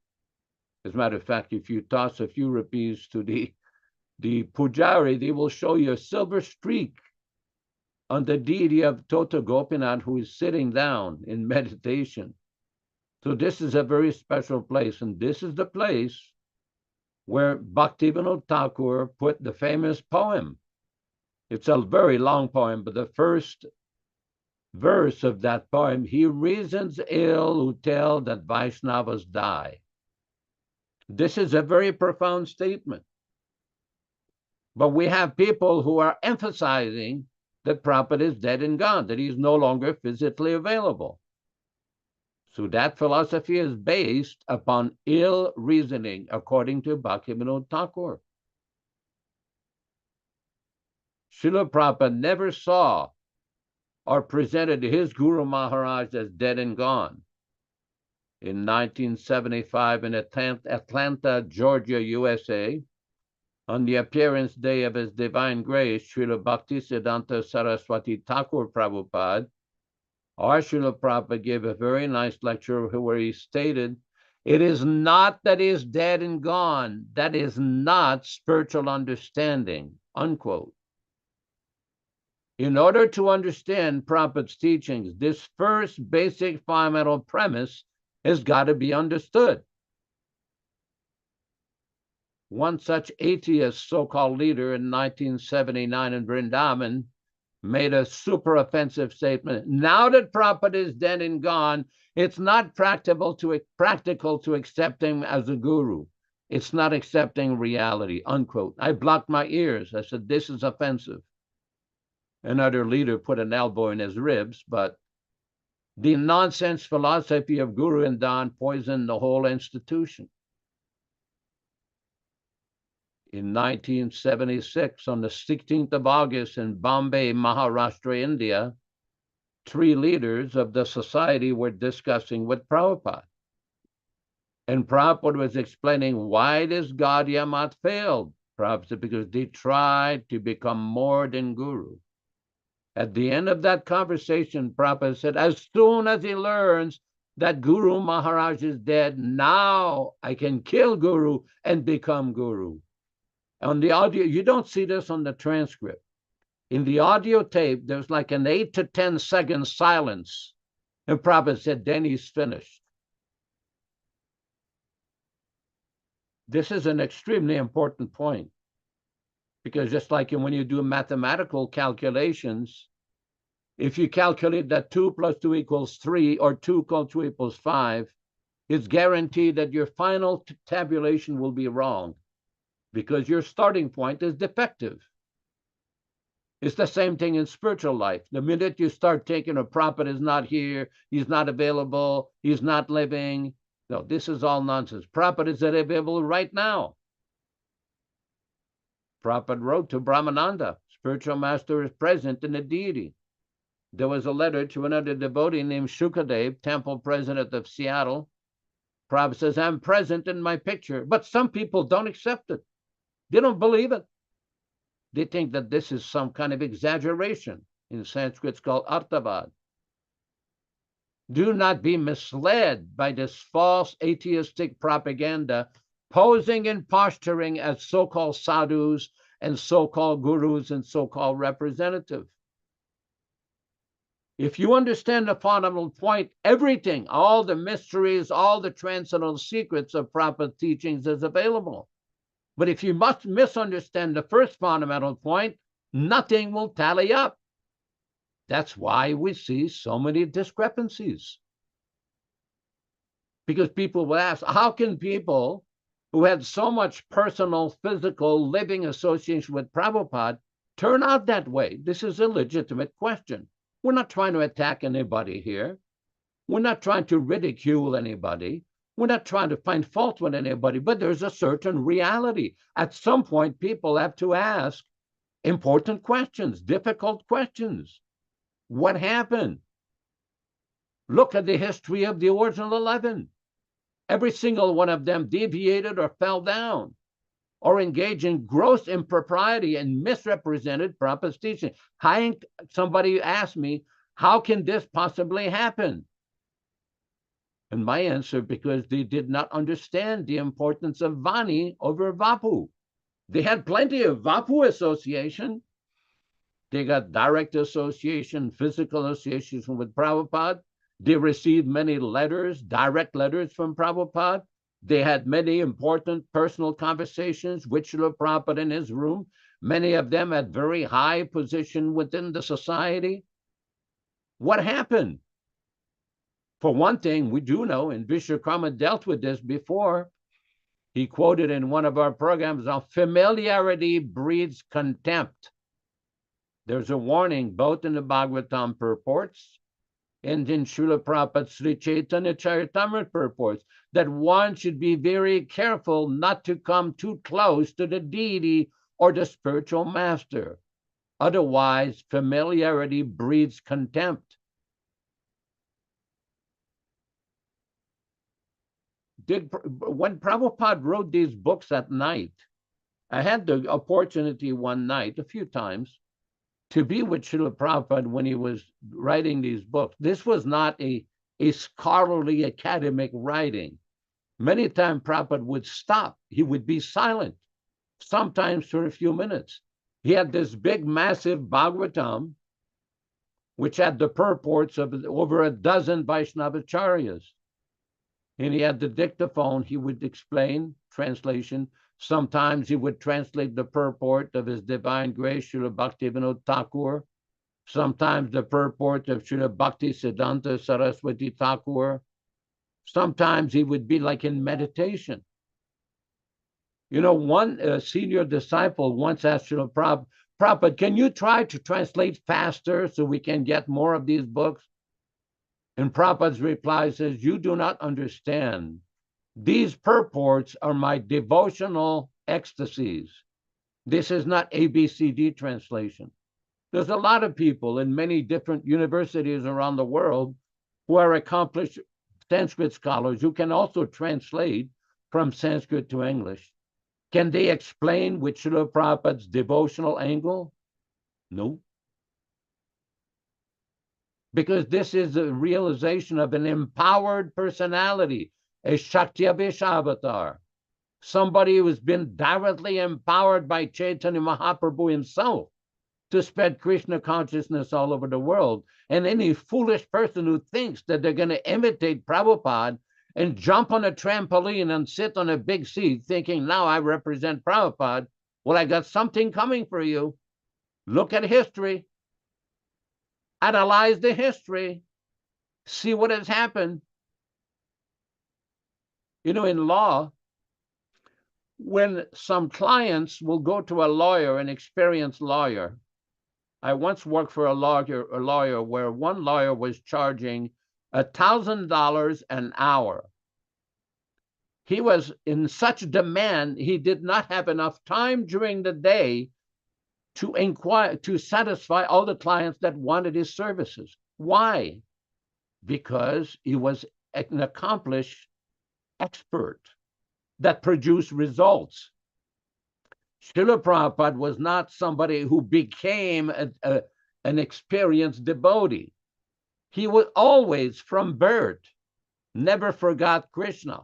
As a matter of fact, if you toss a few rupees to the pujari, they will show you a silver streak on the deity of Tota Gopinath, who is sitting down in meditation. So this is a very special place, and this is the place where Bhaktivinoda Thakur put the famous poem. It's a very long poem, but the first verse of that poem, he reasons ill who tell that Vaishnavas die. This is a very profound statement. But we have people who are emphasizing that Prabhupada is dead and gone, that he's no longer physically available. So that philosophy is based upon ill reasoning, according to Bhaktivinoda Thakur. Srila Prabhupada never saw or presented his Guru Maharaj as dead and gone. In 1975 in Atlanta, Georgia, USA, on the appearance day of His Divine Grace, Srila Bhaktisiddhanta Saraswati Thakur Prabhupada, our Srila Prabhupada gave a very nice lecture where he stated, it is not that he is dead and gone, that is not spiritual understanding, unquote. In order to understand Prabhupada's teachings, this first basic fundamental premise has got to be understood. One such atheist so-called leader in 1979 in Vrindavan made a super offensive statement. Now that Prabhupada is dead and gone, it's not practical to accept him as a guru. It's not accepting reality, unquote. I blocked my ears. I said, this is offensive. Another leader put an elbow in his ribs, but the nonsense philosophy of Guru and Dan poisoned the whole institution. In 1976, on the 16th of August in Bombay, Maharashtra, India, 3 leaders of the society were discussing with Prabhupada. And Prabhupada was explaining why this Gaudiya Math failed. Prabhupada said, because they tried to become more than Guru. At the end of that conversation, Prabhupada said, as soon as he learns that Guru Maharaj is dead, now I can kill Guru and become Guru. On the audio, you don't see this on the transcript. In the audio tape, there's like an 8 to 10 second silence. And Prabhupada said, then he's finished. This is an extremely important point, because just like when you do mathematical calculations, if you calculate that 2 plus 2 equals 3 or 2 plus 2 equals 5, it's guaranteed that your final tabulation will be wrong because your starting point is defective. It's the same thing in spiritual life. The minute you start taking a prophet is not here, he's not available, he's not living. No, this is all nonsense. Prophet is available right now. Prophet wrote to Brahmananda, spiritual master is present in the deity. There was a letter to another devotee named Shukadev, temple president of Seattle. Prabhupada says, I'm present in my picture, but some people don't accept it. They don't believe it. They think that this is some kind of exaggeration. In Sanskrit, it's called artavad. Do not be misled by this false atheistic propaganda, posing and posturing as so-called sadhus and so-called gurus and so-called representatives. If you understand the fundamental point, everything, all the mysteries, all the transcendental secrets of Prabhupada's teachings is available. But if you must misunderstand the first fundamental point, nothing will tally up. That's why we see so many discrepancies. Because people will ask, how can people who had so much personal, physical, living association with Prabhupada turn out that way? This is a legitimate question. We're not trying to attack anybody here. We're not trying to ridicule anybody. We're not trying to find fault with anybody, but there's a certain reality. At some point, people have to ask important questions, difficult questions. What happened? Look at the history of the original 11. Every single one of them deviated or fell down or engaged in gross impropriety and misrepresented Prabhupada's teaching. Somebody asked me, how can this possibly happen? And my answer, because they did not understand the importance of Vani over Vapu. They had plenty of Vapu association. They got direct association, physical association with Prabhupada. They received many letters, direct letters from Prabhupada. They had many important personal conversations with Srila Prabhupada in his room. Many of them at very high position within the society. What happened? For one thing, we do know, and Vishwakarma dealt with this before, he quoted in one of our programs, familiarity breeds contempt. There's a warning both in the Bhagavatam purports and in Srila Prabhupada's Sri Chaitanya Charitamrita purports that one should be very careful not to come too close to the deity or the spiritual master. Otherwise, familiarity breeds contempt. When Prabhupada wrote these books at night, I had the opportunity one night, a few times, to be with Srila Prabhupada when he was writing these books. This was not a scholarly academic writing. Many times Prabhupada would stop. He would be silent, sometimes for a few minutes. He had this big, massive Bhagavatam, which had the purports of over a dozen Vaishnavacharyas. And he had the dictaphone. He would explain, translation. Sometimes he would translate the purport of His Divine Grace, Srila Bhaktivinoda Thakur. Sometimes the purport of Srila Bhakti Siddhanta Saraswati Thakur. Sometimes he would be like in meditation. You know, one senior disciple once asked Srila Prabhupada, can you try to translate faster so we can get more of these books? And Prabhupada's reply says, you do not understand. These purports are my devotional ecstasies. This is not ABCD translation. There's a lot of people in many different universities around the world who are accomplished Sanskrit scholars who can also translate from Sanskrit to English. Can they explain with Srila Prabhupada's devotional angle? No. because this is a realization of an empowered personality, a Shaktiavish avatar, somebody who's been directly empowered by Chaitanya Mahaprabhu himself to spread Krishna consciousness all over the world. And any foolish person who thinks that they're going to imitate Prabhupada and jump on a trampoline and sit on a big seat thinking, now I represent Prabhupada, well, I got something coming for you. Look at history. Analyze the history. See what has happened. You know, in law, when some clients will go to a lawyer, an experienced lawyer, I once worked for a lawyer where one lawyer was charging $1,000 an hour. He was in such demand, he did not have enough time during the day to satisfy all the clients that wanted his services. Why? Because he was an accomplished expert that produced results. Srila Prabhupada was not somebody who became an experienced devotee. He was always, from birth, never forgot Krishna.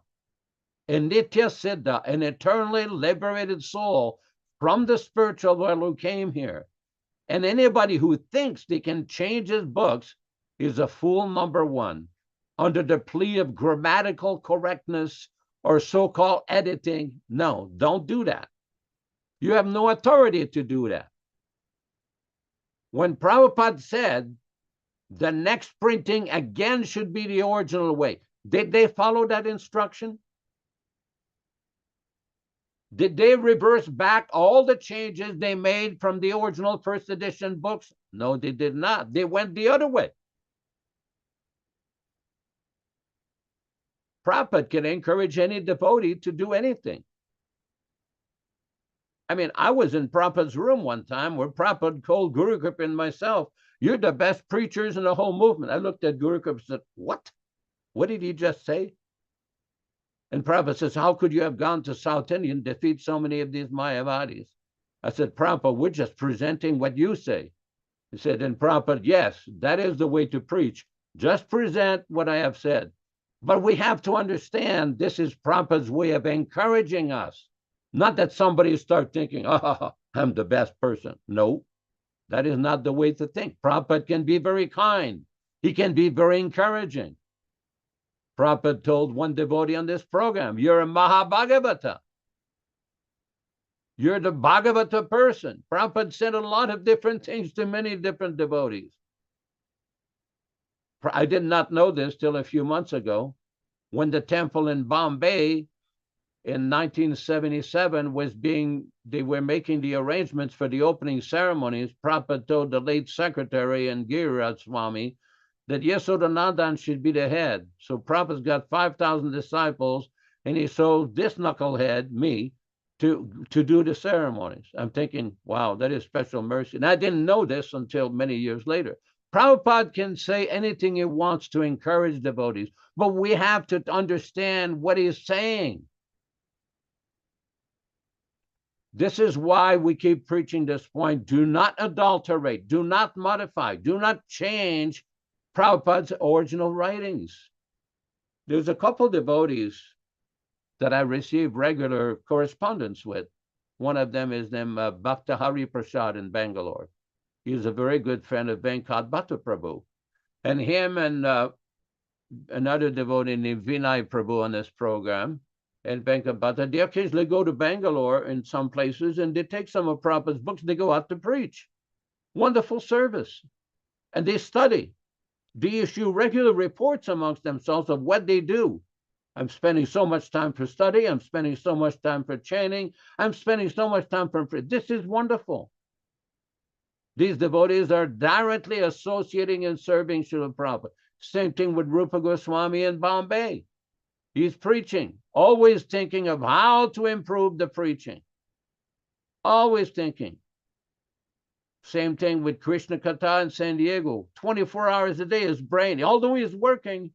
A Nitya Siddha, an eternally liberated soul from the spiritual world who came here. And anybody who thinks they can change his books is a fool number one, under the plea of grammatical correctness or so-called editing. No, don't do that. You have no authority to do that. When Prabhupada said the next printing again should be the original way, did they follow that instruction? Did they reverse back all the changes they made from the original first edition books? No, they did not. They went the other way. Prabhupada can encourage any devotee to do anything. I mean, I was in Prabhupada's room one time where Prabhupada told Guru Kripa and myself, you're the best preachers in the whole movement. I looked at Guru Kripa and said, what? What did he just say? And Prabhupada says, how could you have gone to South India and defeat so many of these Mayavadis? I said, Prabhupada, we're just presenting what you say. He said, and Prabhupada, yes, that is the way to preach. Just present what I have said. But we have to understand this is Prabhupada's way of encouraging us. Not that somebody start thinking, oh, I'm the best person. No, that is not the way to think. Prabhupada can be very kind. He can be very encouraging. Prabhupada told one devotee on this program, you're a Mahabhagavata. You're the Bhagavata person. Prabhupada said a lot of different things to many different devotees. I did not know this till a few months ago, when the temple in Bombay in 1977 they were making the arrangements for the opening ceremonies. Prabhupada told the late secretary and Giriraj Swami that Yasodhanandan should be the head. So Prabhupada's got 5,000 disciples, and he sold this knucklehead, me, to do the ceremonies. I'm thinking, wow, that is special mercy. And I didn't know this until many years later. Prabhupada can say anything he wants to encourage devotees, but we have to understand what he's saying. This is why we keep preaching this point. Do not adulterate, do not modify, do not change Prabhupada's original writings. There's a couple devotees that I receive regular correspondence with. One of them is named Bhakta Hari Prasad in Bangalore. He's a very good friend of Venkat Bhatta Prabhu. And him and another devotee named Vinay Prabhu on this program, and Venkat Bhatta, they occasionally go to Bangalore in some places and they take some of Prabhupada's books, they go out to preach. Wonderful service. And they study. They issue regular reports amongst themselves of what they do. I'm spending so much time for study. I'm spending so much time for training. I'm spending so much time for... This is wonderful. These devotees are directly associating and serving Srila Prabhupada. Same thing with Rupa Goswami in Bombay. He's preaching, always thinking of how to improve the preaching. Always thinking. Same thing with Krishna Katha in San Diego. 24 hours a day, his brain. Although he's working,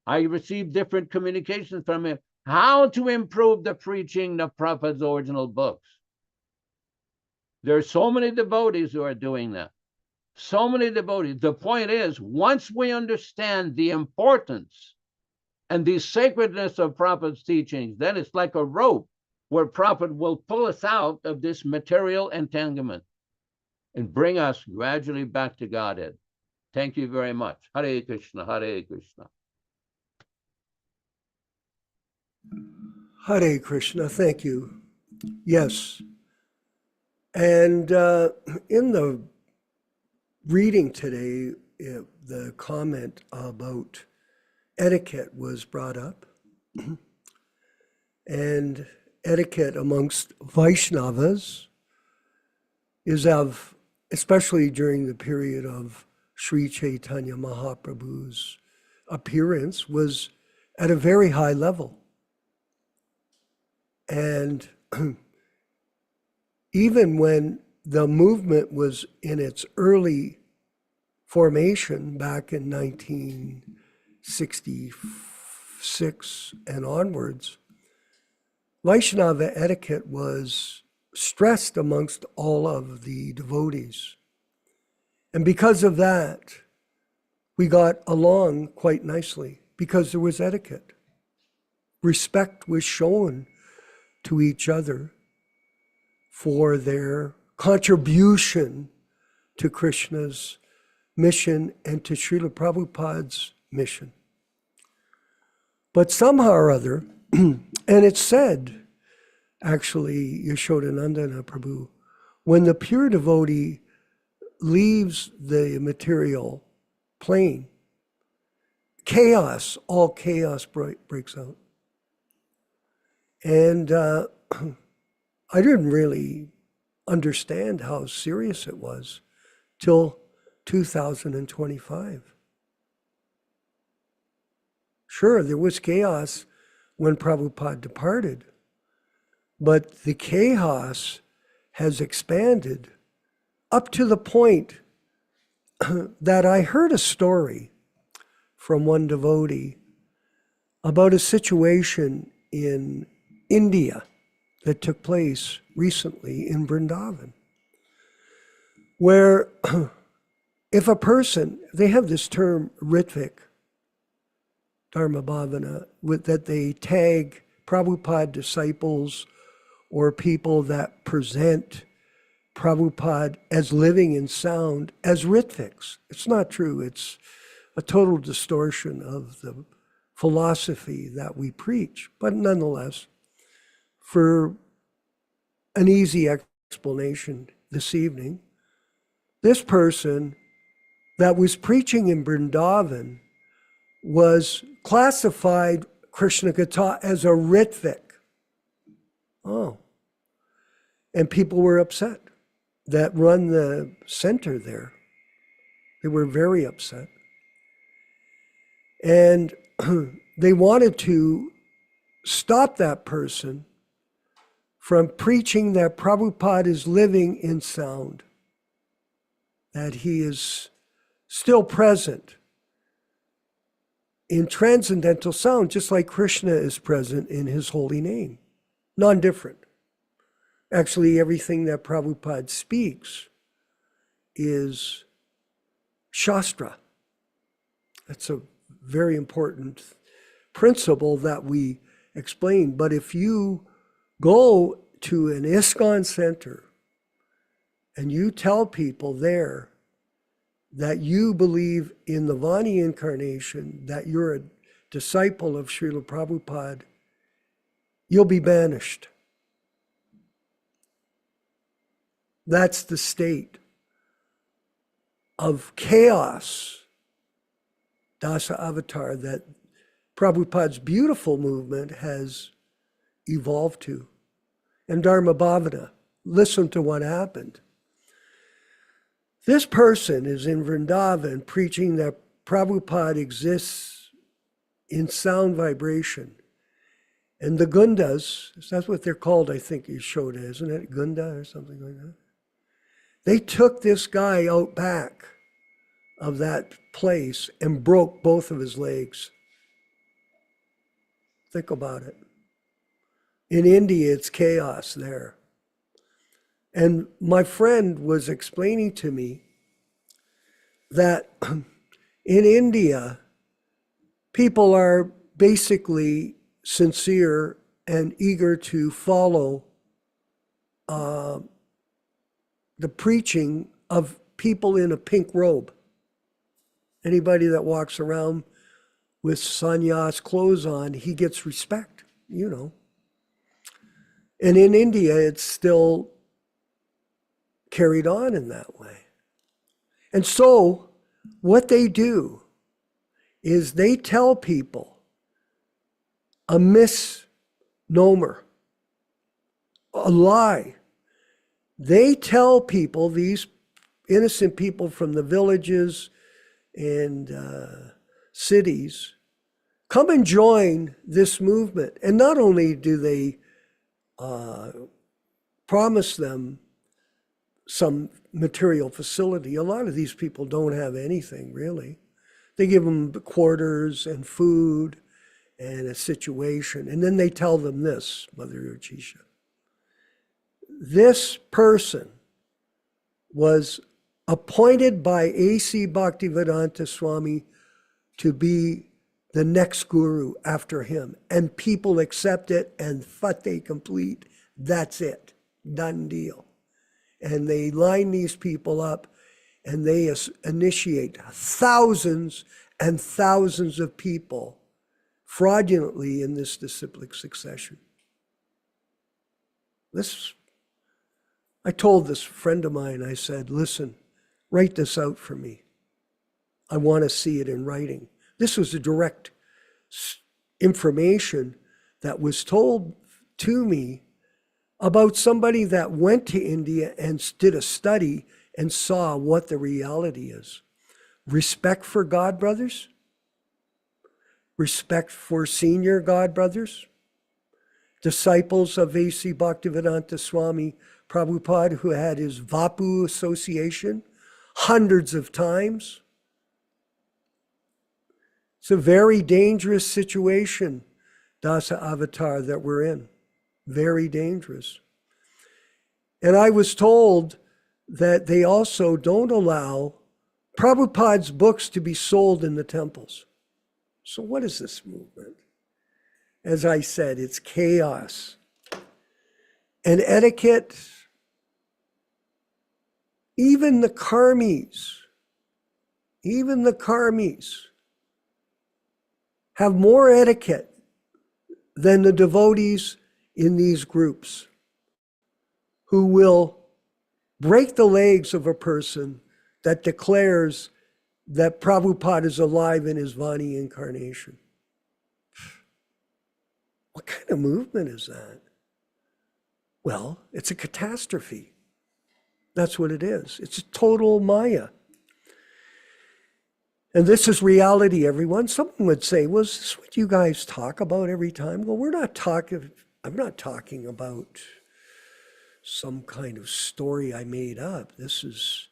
I receive different communications from him. How to improve the preaching of Prabhupada's original books. There are so many devotees who are doing that. So many devotees. The point is, once we understand the importance and the sacredness of Prabhupada's teachings, then it's like a rope where Prabhupada will pull us out of this material entanglement and bring us gradually back to Godhead. Thank you very much. Hare Krishna, Hare Krishna. Hare Krishna, thank you. Yes. And in the reading today, the comment about etiquette was brought up. And etiquette amongst Vaishnavas is of, especially during the period of Sri Chaitanya Mahaprabhu's appearance, was at a very high level. And even when the movement was in its early formation back in 1966 and onwards, Vaishnava etiquette was stressed amongst all of the devotees. And because of that, we got along quite nicely because there was etiquette. Respect was shown to each other for their contribution to Krishna's mission and to Srila Prabhupada's mission. But somehow or other, and it's said, actually, Yashodanandana Prabhu, when the pure devotee leaves the material plane, all chaos breaks out. And I didn't really understand how serious it was till 2025. Sure, there was chaos when Prabhupada departed, but the chaos has expanded up to the point that I heard a story from one devotee about a situation in India that took place recently in Vrindavan, where if a person, they have this term Ritvik, Dharma Bhavana, that they tag Prabhupada disciples or people that present Prabhupada as living in sound as Ritviks. It's not true. It's a total distortion of the philosophy that we preach. But nonetheless, for an easy explanation this evening, this person that was preaching in Vrindavan was classified Krishna Katha as a Ritvik. Oh. And people were upset that run the center there. They were very upset. And they wanted to stop that person from preaching that Prabhupada is living in sound, that he is still present in transcendental sound, just like Krishna is present in his holy name. Non-different. Actually, everything that Prabhupada speaks is Shastra. That's a very important principle that we explain. But if you go to an ISKCON center and you tell people there that you believe in the Vani incarnation, that you're a disciple of Srila Prabhupada, you'll be banished. That's the state of chaos, Dasa Avatar, that Prabhupada's beautiful movement has evolved to. And Dharma Bhavana, listen to what happened. This person is in Vrindavan preaching that Prabhupada exists in sound vibration. And the Gundas, that's what they're called, I think you showed it, isn't it? Gunda or something like that. They took this guy out back of that place and broke both of his legs. Think about it. In India, it's chaos there. And my friend was explaining to me that in India, people are basically sincere and eager to follow the preaching of people in a pink robe. Anybody that walks around with sannyas clothes on, he gets respect, you know. And in India, it's still carried on in that way. And so what they do is they tell people a misnomer, a lie. They tell people, these innocent people from the villages and cities, come and join this movement. And not only do they promise them some material facility, a lot of these people don't have anything really. They give them quarters and food and a situation. And then they tell them this, Mother Urchisha. This person was appointed by A.C. Bhaktivedanta Swami to be the next guru after him. And people accept it and fate complete. That's it. Done deal. And they line these people up and they initiate thousands and thousands of people fraudulently in this disciplic succession. I told this friend of mine, I said, listen, write this out for me. I want to see it in writing. This was a direct information that was told to me about somebody that went to India and did a study and saw what the reality is. Respect for God brothers, respect for senior God brothers, disciples of A.C. Bhaktivedanta Swami Prabhupada, who had his Vapu association hundreds of times. It's a very dangerous situation, Dasa Avatar, that we're in. Very dangerous. And I was told that they also don't allow Prabhupada's books to be sold in the temples. So what is this movement? As I said, it's chaos. And etiquette, even the karmis have more etiquette than the devotees in these groups, who will break the legs of a person that declares that Prabhupada is alive in his Vani incarnation. What kind of movement is that? Well, it's a catastrophe. That's what it is. It's a total Maya. And this is reality, everyone. Someone would say, well, is this what you guys talk about every time? Well, I'm not talking about some kind of story I made up. This is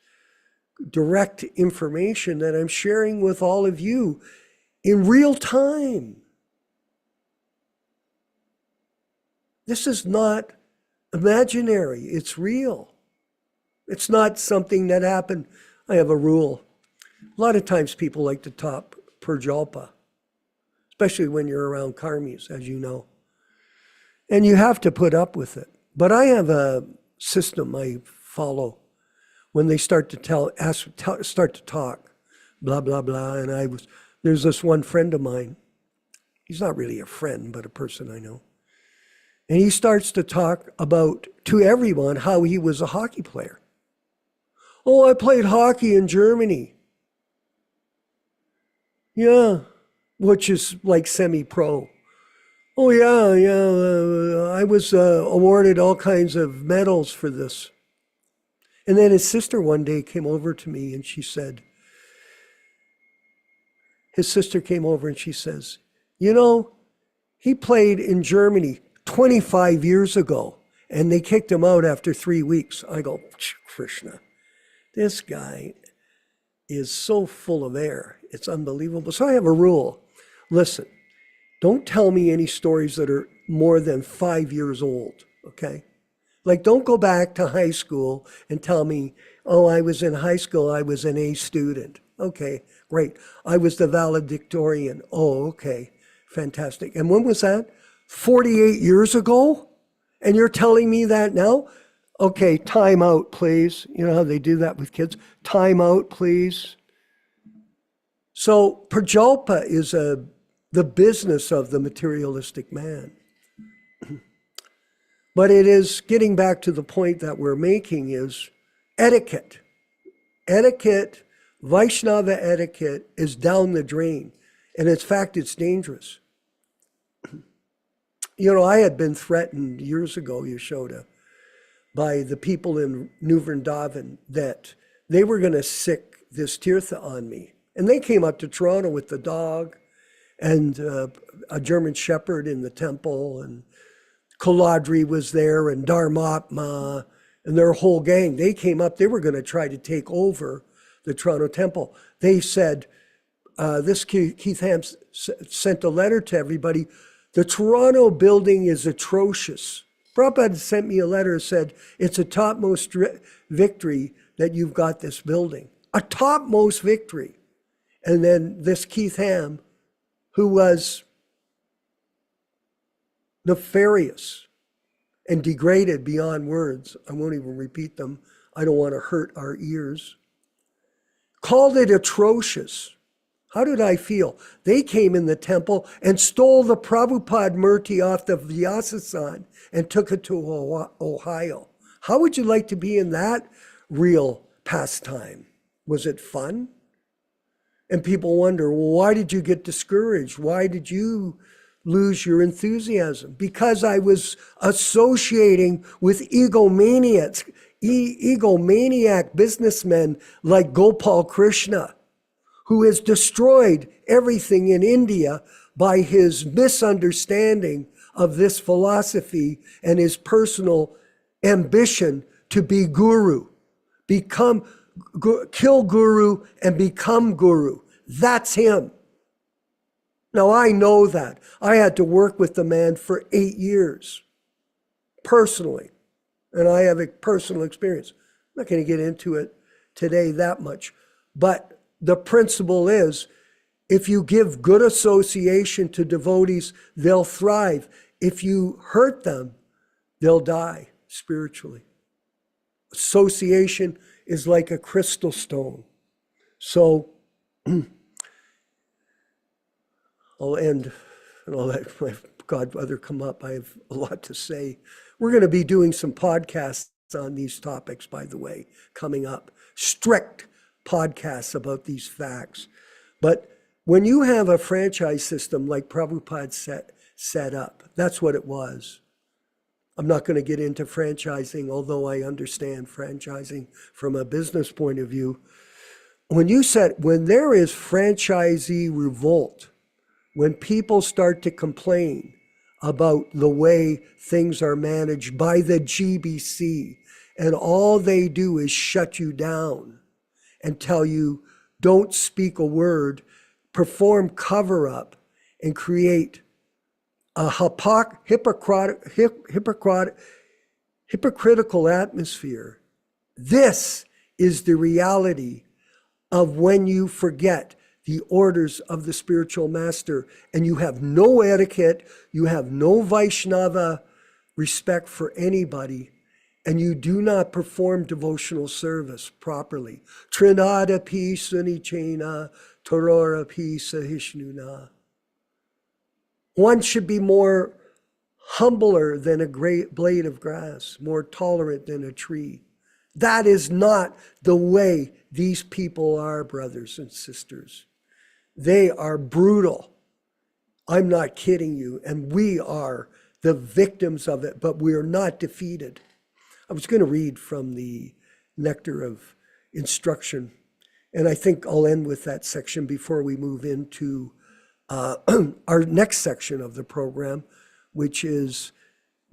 direct information that I'm sharing with all of you in real time. This is not imaginary, it's real. It's not something that happened. I have a rule. A lot of times people like to talk Purjalpa, especially when you're around karmis, as you know. And you have to put up with it. But I have a system I follow when they start to talk, blah, blah, blah. And there's this one friend of mine. He's not really a friend, but a person I know. And he starts to talk about, to everyone, how he was a hockey player. Oh, I played hockey in Germany. Yeah, which is like semi-pro. Oh, yeah, I was awarded all kinds of medals for this. And then his sister one day came over to me and she said, you know, he played in Germany 25 years ago and they kicked him out after 3 weeks. I go, Krishna, this guy is so full of air. It's unbelievable. So I have a rule. Listen, don't tell me any stories that are more than 5 years old, okay? Like, don't go back to high school and tell me, oh, I was in high school, I was an A student. Okay, great. I was the valedictorian. Oh, okay, fantastic. And when was that? 48 years ago? And you're telling me that now? Okay, time out, please. You know how they do that with kids? Time out, please. So prajalpa is the business of the materialistic man. But it is getting back to the point that we're making is etiquette. Etiquette, Vaishnava etiquette is down the drain. And in fact, it's dangerous. You know, I had been threatened years ago, Yashoda, by the people in New Vrindavan that they were going to sick this tirtha on me. And they came up to Toronto with the dog and a German shepherd in the temple, and Koladri was there, and Dharmatma, and their whole gang. They came up, they were going to try to take over the Toronto temple. They said, this Keith Ham sent a letter to everybody. The Toronto building is atrocious. Prabhupada sent me a letter and said, it's a topmost victory that you've got this building. A topmost victory. And then this Keith Ham, who was nefarious and degraded beyond words, I won't even repeat them, I don't want to hurt our ears, called it atrocious. How did I feel? They came in the temple and stole the Prabhupada Murti off the Vyasasan and took it to Ohio. How would you like to be in that real pastime? Was it fun? And people wonder, well, why did you get discouraged? Why did you lose your enthusiasm? Because I was associating with egomaniacs, egomaniac businessmen like Gopal Krishna, who has destroyed everything in India by his misunderstanding of this philosophy and his personal ambition to be guru, kill guru and become guru. That's him. Now I know that. I had to work with the man for 8 years, personally, and I have a personal experience. I'm not going to get into it today that much, but the principle is, if you give good association to devotees, they'll thrive. If you hurt them, they'll die spiritually. Association is like a crystal stone. So I'll end and I'll let my godmother come up. I have a lot to say. We're going to be doing some podcasts on these topics, by the way, coming up. Strict podcasts about these facts. But when you have a franchise system like Prabhupada set up, that's what it was. I'm not going to get into franchising, although I understand franchising from a business point of view. When there is franchisee revolt, when people start to complain about the way things are managed by the GBC, and all they do is shut you down and tell you, don't speak a word, perform cover-up, and create a hypocritical atmosphere. This is the reality of when you forget the orders of the spiritual master and you have no etiquette, you have no Vaishnava respect for anybody, and you do not perform devotional service properly. Trinada pi sunichena, torora pi sahishnuna. One should be more humbler than a great blade of grass, more tolerant than a tree. That is not the way these people are, brothers and sisters. They are brutal. I'm not kidding you. And we are the victims of it, but we are not defeated. I was going to read from the Nectar of Instruction, and I think I'll end with that section before we move into our next section of the program, which is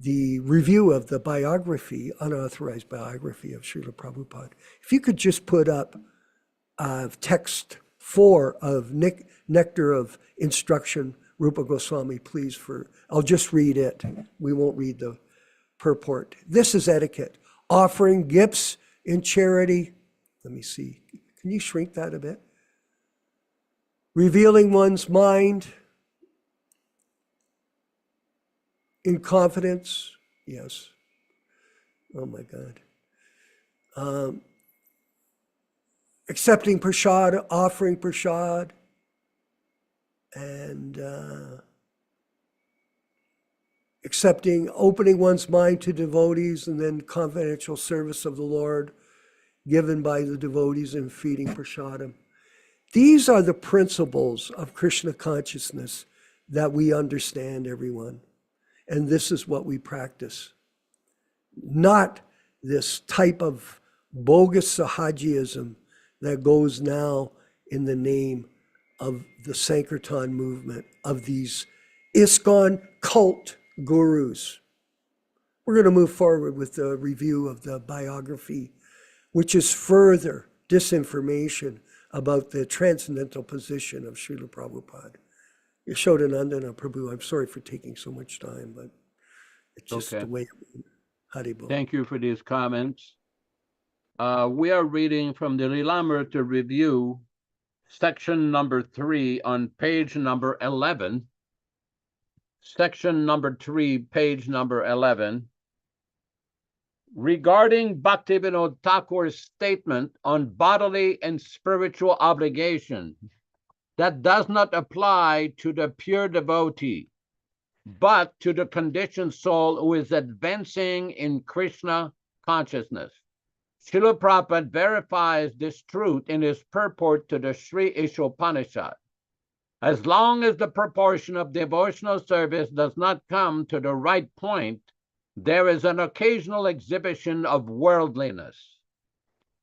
the review of the biography, unauthorized biography of Srila Prabhupada. If you could just put up text 4 of Nectar of Instruction, Rupa Goswami, please. I'll just read it. We won't read the purport. This is etiquette. Offering gifts in charity. Let me see. Can you shrink that a bit? revealing one's mind in confidence. Yes. Oh my God. Accepting prasad, offering prasad, and opening one's mind to devotees, and then confidential service of the Lord given by the devotees in feeding prasadam. These are the principles of Krishna consciousness that we understand, everyone. And this is what we practice. Not this type of bogus Sahajiism that goes now in the name of the Sankirtan movement, of these ISKCON cult gurus. We're going to move forward with the review of the biography, which is further disinformation about the transcendental position of Srila Prabhupada. Yashodananda Prabhu, I'm sorry for taking so much time, but it's just the way. Haribol. Thank you for these comments. We are reading from the Lilamrita Review, section number 3 on page number 11. Section number 3, page number 11. Regarding Bhaktivinoda Thakur's statement on bodily and spiritual obligation, that does not apply to the pure devotee, but to the conditioned soul who is advancing in Krishna consciousness. Srila Prabhupada verifies this truth in his purport to the Sri Ishopanishad. As long as the proportion of devotional service does not come to the right point, there is an occasional exhibition of worldliness.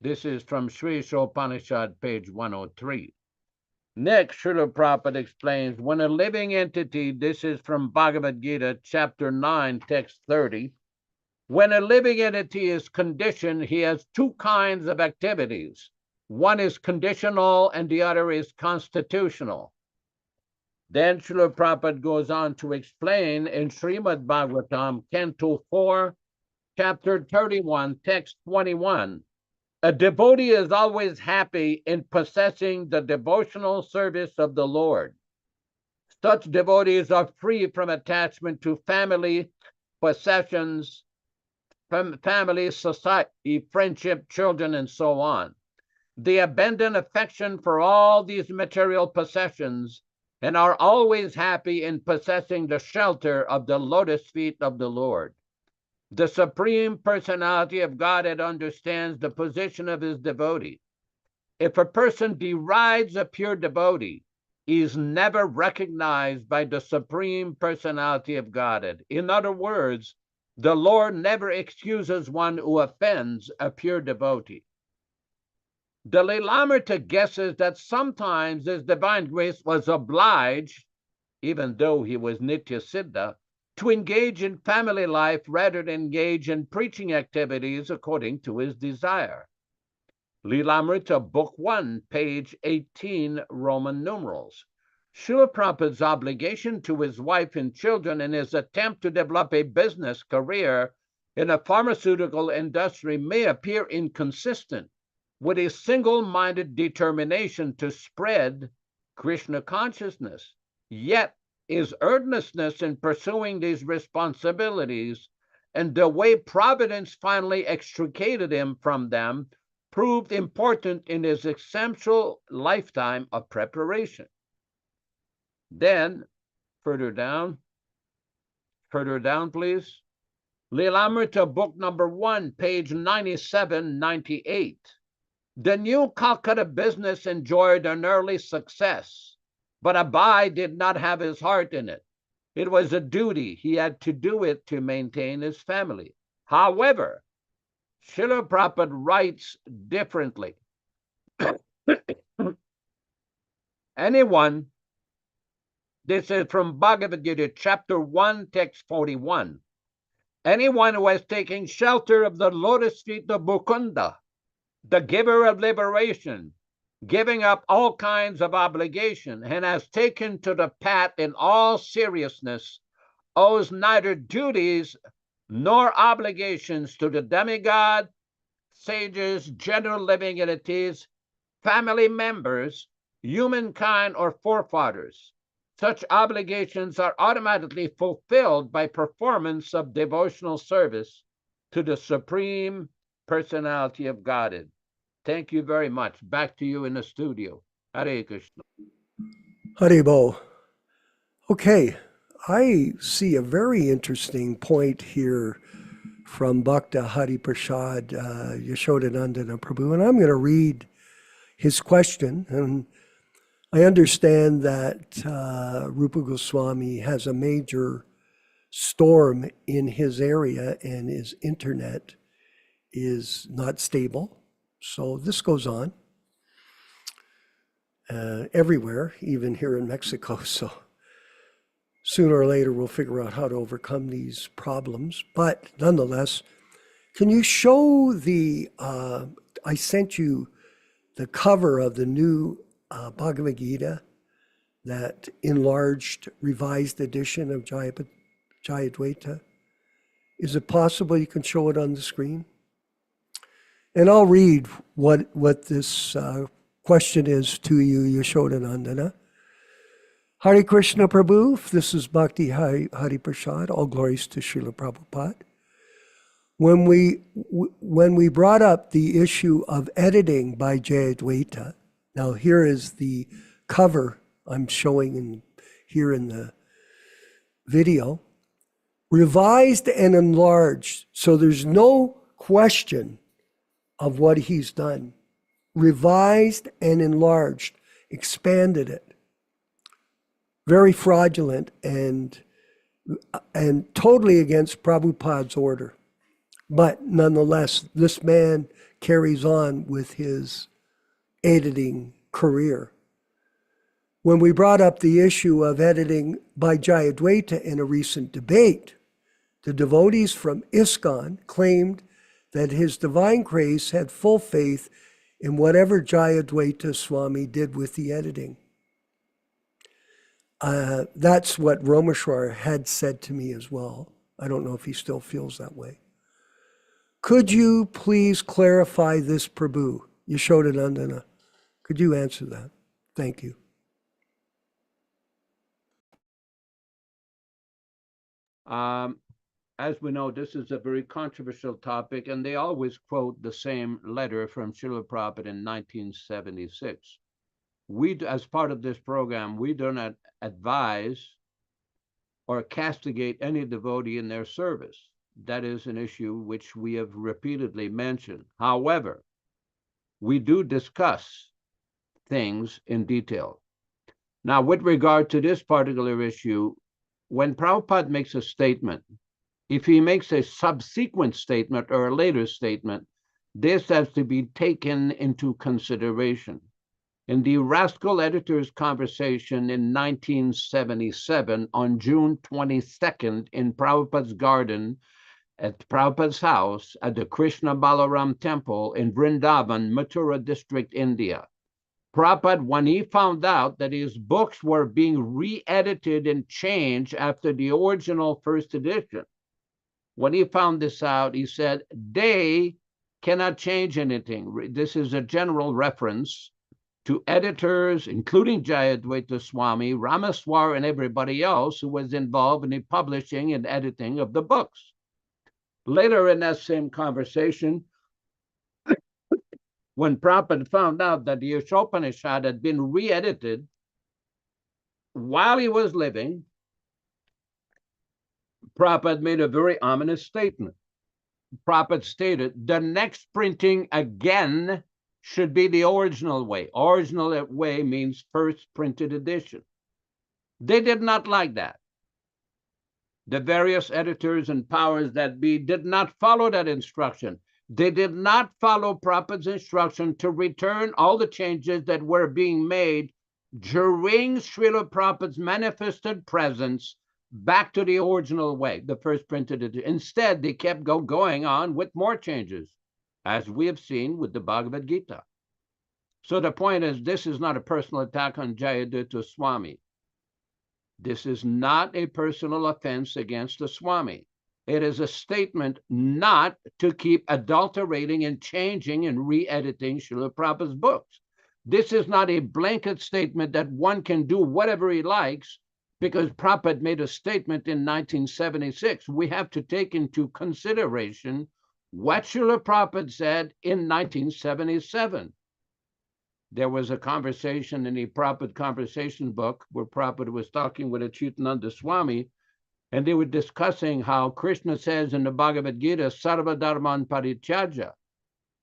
This is from Sri Ishopanishad, page 103. Next, Srila Prabhupada explains, when a living entity, this is from Bhagavad Gita, chapter 9, text 30, when a living entity is conditioned, he has two kinds of activities. One is conditional and the other is constitutional. Then Srila Prabhupada goes on to explain in Srimad Bhagavatam, Canto 4, chapter 31, text 21, a devotee is always happy in possessing the devotional service of the Lord. Such devotees are free from attachment to family, possessions, family, society, friendship, children, and so on. They abandon affection for all these material possessions and are always happy in possessing the shelter of the lotus feet of the Lord. The Supreme Personality of Godhead understands the position of his devotee. If a person derides a pure devotee, he is never recognized by the Supreme Personality of Godhead. In other words, the Lord never excuses one who offends a pure devotee. The Lilamrita guesses that sometimes his divine grace was obliged, even though he was Nitya Siddha, to engage in family life rather than engage in preaching activities according to his desire. Lilamrita, Book 1, page 18, Roman numerals. Srila Prabhupada's obligation to his wife and children in his attempt to develop a business career in a pharmaceutical industry may appear inconsistent with a single-minded determination to spread Krishna consciousness. Yet, his earnestness in pursuing these responsibilities and the way Providence finally extricated him from them proved important in his essential lifetime of preparation. Then, further down, please. Lilamrita, book number 1, page 97, 98. The new Calcutta business enjoyed an early success, but Abai did not have his heart in it. It was a duty. He had to do it to maintain his family. However, Srila Prabhupada writes differently. Anyone, this is from Bhagavad Gita, chapter 1, text 41. Anyone who has taken shelter of the lotus feet of Mukunda, the giver of liberation, giving up all kinds of obligation, and has taken to the path in all seriousness, owes neither duties nor obligations to the demigod, sages, general living entities, family members, humankind or forefathers. Such obligations are automatically fulfilled by performance of devotional service to the Supreme Personality of Godhead. Thank you very much. Back to you in the studio. Hare Krishna. Haribo. Okay, I see a very interesting point here from Bhakta Hari Prasad Yashodanandana Prabhu, and I'm going to read his question. And I understand that Rupa Goswami has a major storm in his area and his internet is not stable. So this goes on everywhere, even here in Mexico. So sooner or later, we'll figure out how to overcome these problems. But nonetheless, can you show I sent you the cover of the new Bhagavad Gita, that enlarged, revised edition of Jayadvaita. Is it possible you can show it on the screen? And I'll read what this question is to you, Yashodanandana. Hare Krishna Prabhu, this is Bhakti Hari Prasad, all glories to Srila Prabhupada. When we brought up the issue of editing by Jayadvaita, now here is the cover I'm showing here in the video, revised and enlarged, so there's no question of what he's done. Revised and enlarged, expanded it. Very fraudulent and totally against Prabhupada's order. But nonetheless, this man carries on with his editing career. When we brought up the issue of editing by Jayadvaita in a recent debate, the devotees from ISKCON claimed that His Divine Grace had full faith in whatever Jayadvaita Swami did with the editing. That's what Romeshwar had said to me as well. I don't know if he still feels that way. Could you please clarify this, Prabhu? Yashodanandana. Could you answer that? Thank you. As we know, this is a very controversial topic, and they always quote the same letter from Srila Prabhupada in 1976. We, as part of this program, we do not advise or castigate any devotee in their service. That is an issue which we have repeatedly mentioned. However, we do discuss things in detail. Now, with regard to this particular issue, when Prabhupada makes a statement, if he makes a subsequent statement or a later statement, this has to be taken into consideration. In the Rascal Editor's Conversation in 1977, on June 22nd, in Prabhupada's garden, at Prabhupada's house, at the Krishna Balaram Temple in Vrindavan, Mathura district, India, Prabhupada, when he found out that his books were being re-edited and changed after the original first edition, when he found this out, he said, they cannot change anything. This is a general reference to editors, including Jayadvaita Swami, Ramaswar, and everybody else who was involved in the publishing and editing of the books. Later in that same conversation, when Prabhupada found out that the Ishopanishad had been re-edited while he was living, Prabhupada made a very ominous statement. Prabhupada stated, the next printing again should be the original way. Original way means first printed edition. They did not like that. The various editors and powers that be did not follow that instruction. They did not follow Prabhupada's instruction to return all the changes that were being made during Srila Prabhupada's manifested presence back to the original way, the first printed edition. Instead, they kept going on with more changes, as we have seen with the Bhagavad Gita. So the point is, this is not a personal attack on Jayadvaita Swami. This is not a personal offense against the Swami. It is a statement not to keep adulterating and changing and re-editing Srila Prabhupada's books. This is not a blanket statement that one can do whatever he likes because Prabhupada made a statement in 1976. We have to take into consideration what Srila Prabhupada said in 1977. There was a conversation in the Prabhupada Conversation book where Prabhupada was talking with a Nityānanda Swami, and they were discussing how Krishna says in the Bhagavad Gita, Sarva Dharman Parityaja,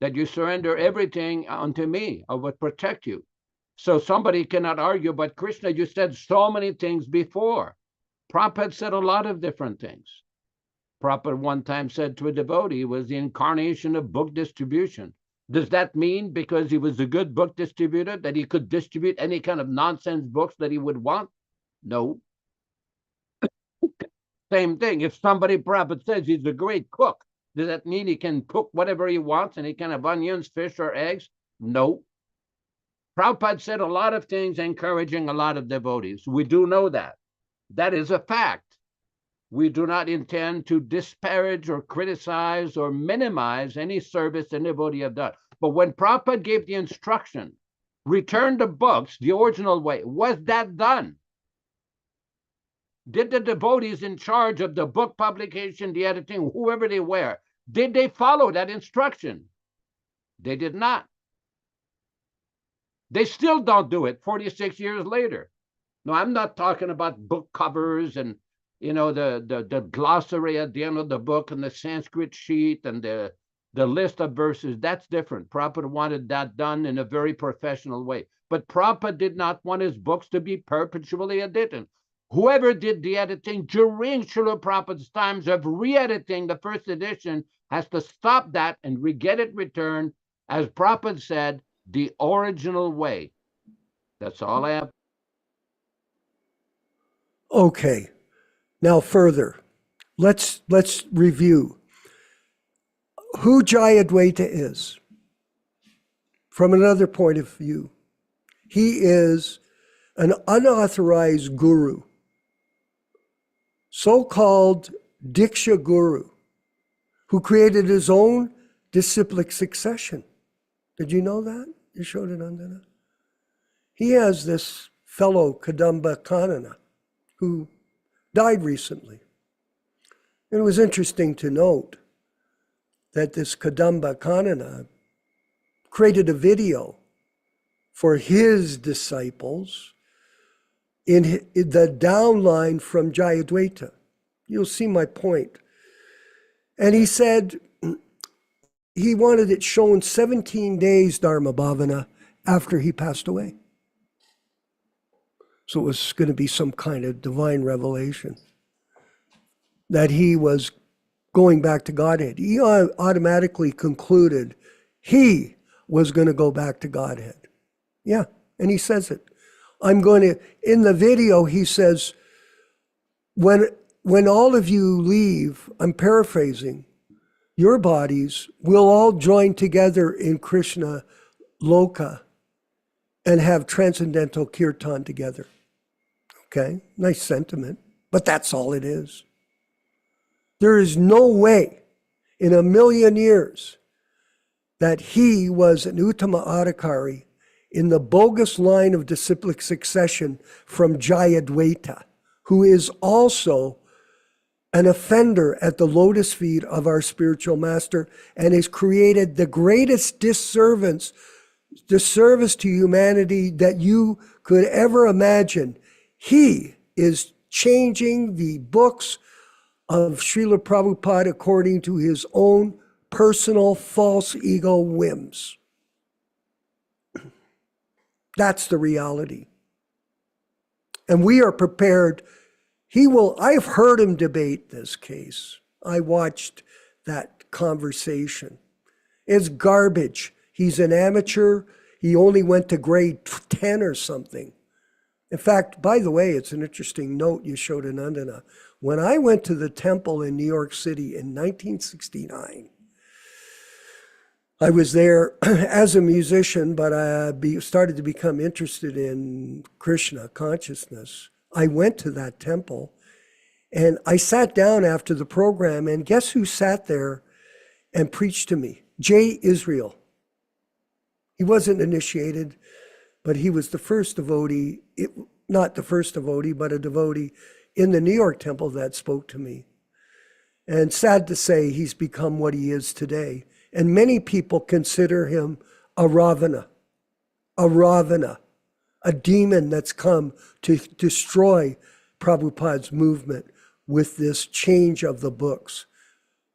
that you surrender everything unto me, I will protect you. So somebody cannot argue, but Krishna, you said so many things before. Prabhupada said a lot of different things. Prabhupada one time said to a devotee, he was the incarnation of book distribution. Does that mean because he was a good book distributor that he could distribute any kind of nonsense books that he would want? No. Same thing. If somebody, Prabhupada says he's a great cook, does that mean he can cook whatever he wants and he can have onions, fish, or eggs? No. Prabhupada said a lot of things encouraging a lot of devotees. We do know that. That is a fact. We do not intend to disparage or criticize or minimize any service anybody have done. But when Prabhupada gave the instruction, return the books the original way, was that done? Did the devotees in charge of the book publication, the editing, whoever they were, did they follow that instruction? They did not. They still don't do it 46 years later. No, I'm not talking about book covers and the glossary at the end of the book and the Sanskrit sheet and the list of verses. That's different. Prabhupada wanted that done in a very professional way. But Prabhupada did not want his books to be perpetually edited. Whoever did the editing during Srila Prabhupada's times of re-editing the first edition has to stop that and get it returned, as Prabhupada said, the original way. That's all I have. Okay. Now further, let's review who Jayadvaita is from another point of view. He is an unauthorized guru, so-called Diksha Guru, who created his own disciplic succession. Did you know that, Nityānanda? He has this fellow Kadamba Kanana who died recently. It was interesting to note that this Kadamba Kanana created a video for his disciples in the downline from Jayadvaita. You'll see my point. And he said he wanted it shown 17 days, Dharma Bhavana, after he passed away. So it was going to be some kind of divine revelation that he was going back to Godhead. He automatically concluded he was going to go back to Godhead. Yeah, and he says it. In the video, he says, when all of you leave, I'm paraphrasing, your bodies will all join together in Krishna Loka and have transcendental kirtan together. Okay, nice sentiment, but that's all it is. There is no way in a million years that he was an Uttama Adhikari in the bogus line of disciplic succession from Jayadvaita, who is also an offender at the lotus feet of our spiritual master and has created the greatest disservice to humanity that you could ever imagine. He is changing the books of Srila Prabhupada according to his own personal false ego whims. That's the reality. And we are prepared. I've heard him debate this case. I watched that conversation. It's garbage. He's an amateur. He only went to grade 10 or something. In fact, by the way, it's an interesting note you showed in Nandana. When I went to the temple in New York City in 1969, I was there as a musician, but I started to become interested in Krishna consciousness. I went to that temple and I sat down after the program, and guess who sat there and preached to me? J. Israel. He wasn't initiated, but he was the first devotee, not the first devotee, but a devotee in the New York temple that spoke to me. And sad to say, he's become what he is today. And many people consider him a Ravana, a demon that's come to destroy Prabhupada's movement with this change of the books.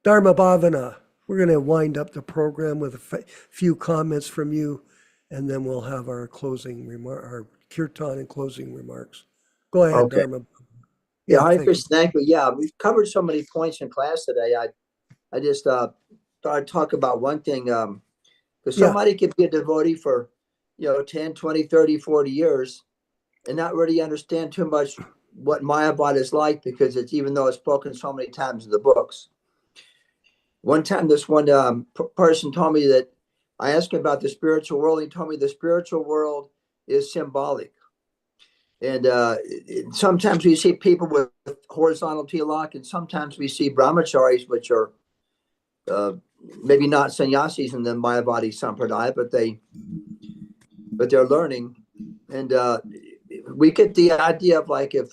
Dharma Bhavana, we're going to wind up the program with a few comments from you, and then we'll have our our kirtan and closing remarks. Go ahead, Okay. Dharma. Yeah, Hare Krishna, thank you. Yeah, we've covered so many points in class today. I just thought I'd talk about one thing. Because somebody could be a devotee for, 10, 20, 30, 40 years and not really understand too much what Mayavad is like, because even though it's spoken so many times in the books. One time, this one person told me that I asked him about the spiritual world. He told me the spiritual world is symbolic. And sometimes we see people with horizontal tilak, and sometimes we see brahmacharis, which are maybe not sannyasis in the Mayavadi Sampradaya, but they're learning. And we get the idea of like if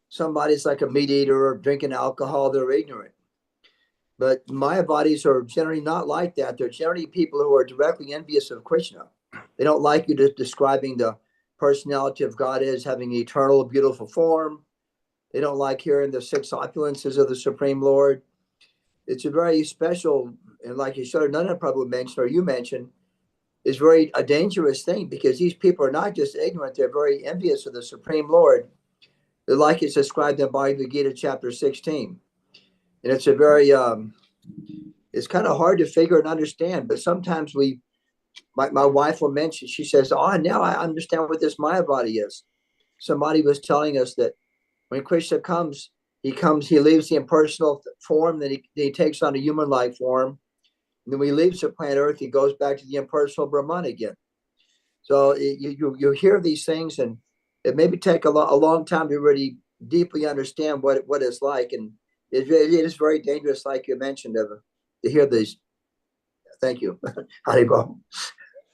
somebody's like a meat eater or drinking alcohol, they're ignorant. But Mayavadis are generally not like that. They're generally people who are directly envious of Krishna. They don't like you describing the personality of God as having an eternal, beautiful form. They don't like hearing the six opulences of the Supreme Lord. It's a very special, and like Nityānanda Prabhu mentioned, or you mentioned, is a dangerous thing, because these people are not just ignorant, they're very envious of the Supreme Lord. They're like it's described in Bhagavad Gita chapter 16. And it's a very, it's kind of hard to figure and understand, but sometimes my wife will mention, she says, now I understand what this Mayavadi is. Somebody was telling us that when Krishna comes, he leaves the impersonal form, then he takes on a human-like form. And then when he leaves the planet Earth, he goes back to the impersonal Brahman again. So you hear these things, and it maybe take a long time to really deeply understand what it's like. And it is very dangerous, like you mentioned, to hear these. Thank you. Haribol.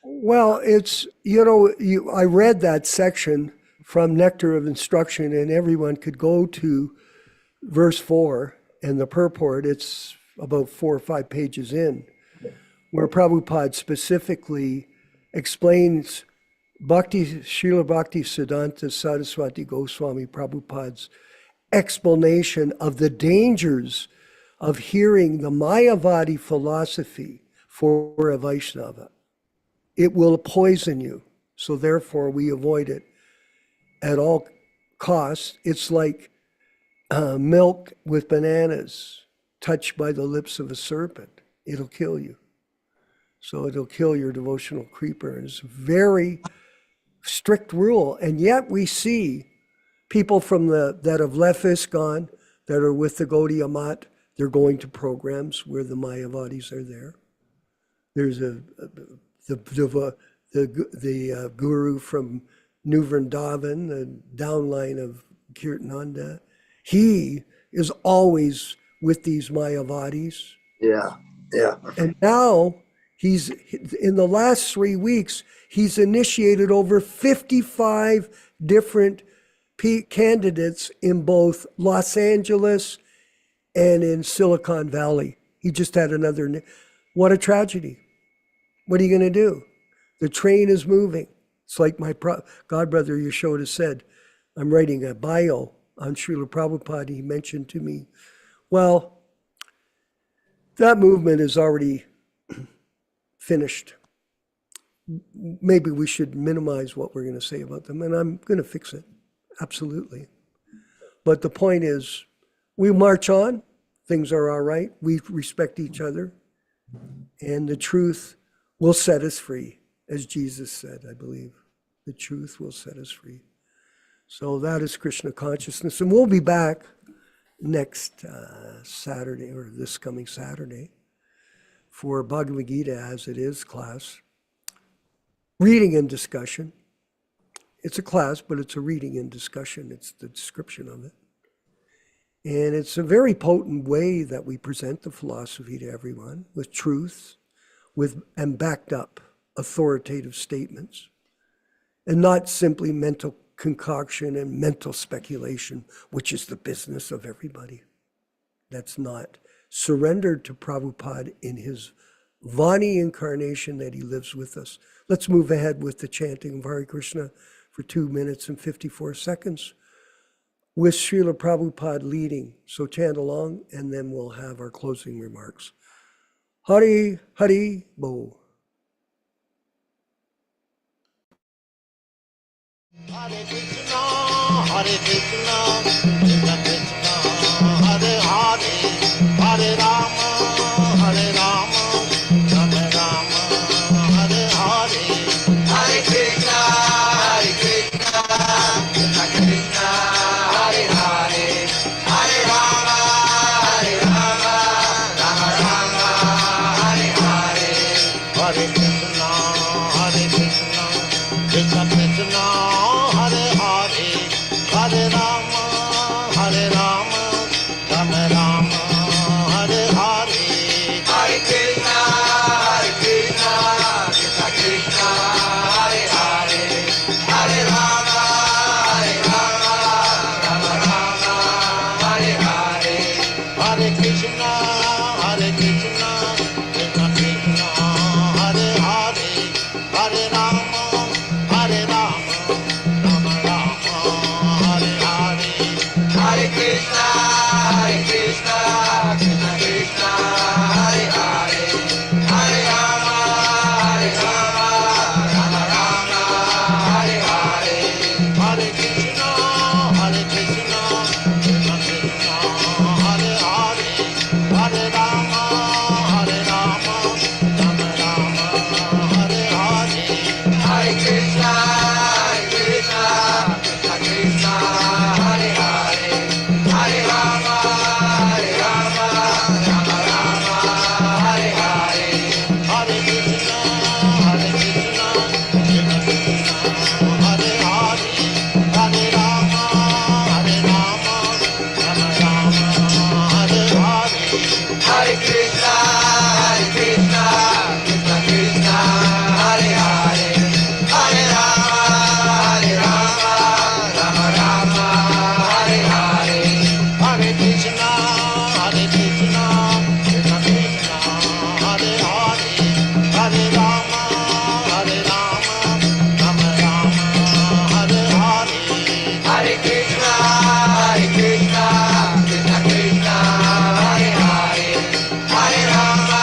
Well, it's, I read that section from Nectar of Instruction, and everyone could go to verse 4 and the purport. It's about 4 or 5 pages in, where Prabhupada specifically explains Srila Bhakti Siddhanta Saraswati Goswami Prabhupada's explanation of the dangers of hearing the Mayavadi philosophy for a Vaishnava. It will poison you, so therefore we avoid it at all costs. It's like milk with bananas touched by the lips of a serpent. It'll kill you. So it'll kill your devotional creeper. And it's a very strict rule. And yet we see people that have left ISKCON, that are with the Gaudiya Math, they're going to programs where the Mayavadis are there. There's the guru from New Vrindavan, the downline of Nityānanda. He is always with these Mayavadis. Yeah. And now he's, in the last 3 weeks, he's initiated over 55 different candidates in both Los Angeles and in Silicon Valley. He just had another. What a tragedy. What are you going to do? The train is moving. It's like my godbrother Yashoda said, I'm writing a bio on Srila Prabhupada. He mentioned to me, well, that movement is already finished. Maybe we should minimize what we're going to say about them, and I'm going to fix it. Absolutely. But the point is, we march on. Things are all right. We respect each other. And the truth will set us free, as Jesus said, I believe. The truth will set us free. So that is Krishna consciousness. And we'll be back next Saturday, or this coming Saturday, for Bhagavad Gita as it is class. Reading and discussion. It's a class, but it's a reading and discussion. It's the description of it. And it's a very potent way that we present the philosophy to everyone, with truths, and backed up authoritative statements. and not simply mental concoction and mental speculation, which is the business of everybody. That's not surrendered to Prabhupada in his Vani incarnation that he lives with us. Let's move ahead with the chanting of Hare Krishna for 2 minutes and 54 seconds with Srila Prabhupada leading. So chant along, and then we'll have our closing remarks. Hari Hari Bo. Hare Krishna, Hare Krishna, Krishna Krishna, Hare Hare, Hare Rama, Hare Rama, Rama Rama, Hare Hare. Hare Krishna, Hare Krishna, Krishna Krishna, Hare Hare, Hare Rama, Hare Rama, Rama Rama, Hare Hare. Hare Krishna, Hare Krishna, Krishna Krishna, Hare Hare, Hare Rama, Hare Rama, Rama Rama, Hare Hare. Hare Krishna, Hare Krishna, Krishna Krishna, Hare Hare, Hare Rama, Hare Rama, Rama Rama, Hare Hare. Hare Krishna, Hare Krishna, Krishna Krishna, Hare Hare, Hare Rama, Hare Rama, Rama Rama, Hare Hare. Hare Krishna, Hare Krishna, Krishna Krishna, Hare Hare, Hare Rama, Hare Rama, Rama Rama, Hare Hare. Hare Krishna, Hare Krishna, Krishna Krishna, Hare Hare, Hare Rama, Hare Rama, Rama Rama, Hare Hare. Hare Krishna, Hare Krishna, Krishna Krishna, Hare Hare, Hare Rama, Hare Rama, Rama Rama, Hare Hare. Hare Krishna, Hare Krishna, Krishna Krishna, Hare Hare, Hare Rama, Hare Rama, Rama Rama, Hare Hare. Hare Krishna, Hare Krishna, Krishna Krishna, Hare Hare, Hare Rama, Hare Rama, Rama Rama, Hare Hare. Hare Krishna, Hare Krishna, Krishna Krishna, Hare Hare, Hare Rama, Hare Rama, Rama Rama, Hare Hare. Hare Krishna, Hare Krishna, Krishna Krishna, Hare Hare, Hare Rama,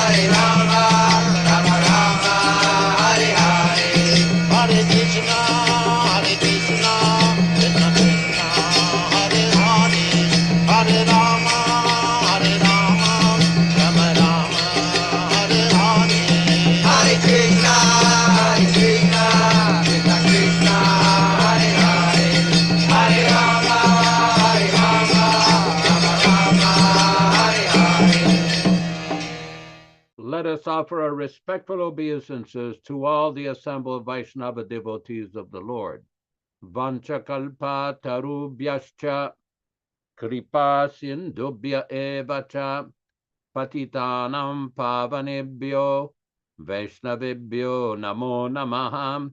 Hare Rama, Rama Rama, Hare Hare. Hare Krishna, Hare Krishna, Krishna Krishna, Hare Hare, Hare Rama, Hare Rama, Rama Rama, Hare Hare. Hare Krishna, Hare Krishna, Krishna Krishna, Hare Hare, Hare Rama, Hare Rama, Rama Rama, Hare Hare. Let us offer our respectful obeisances to all the assembled Vaishnava devotees of the Lord. Vanchakalpa tarubhyascha kripa sindubhya evacha patitanam pavanebhyo Vaishnavebhyo namo namaha.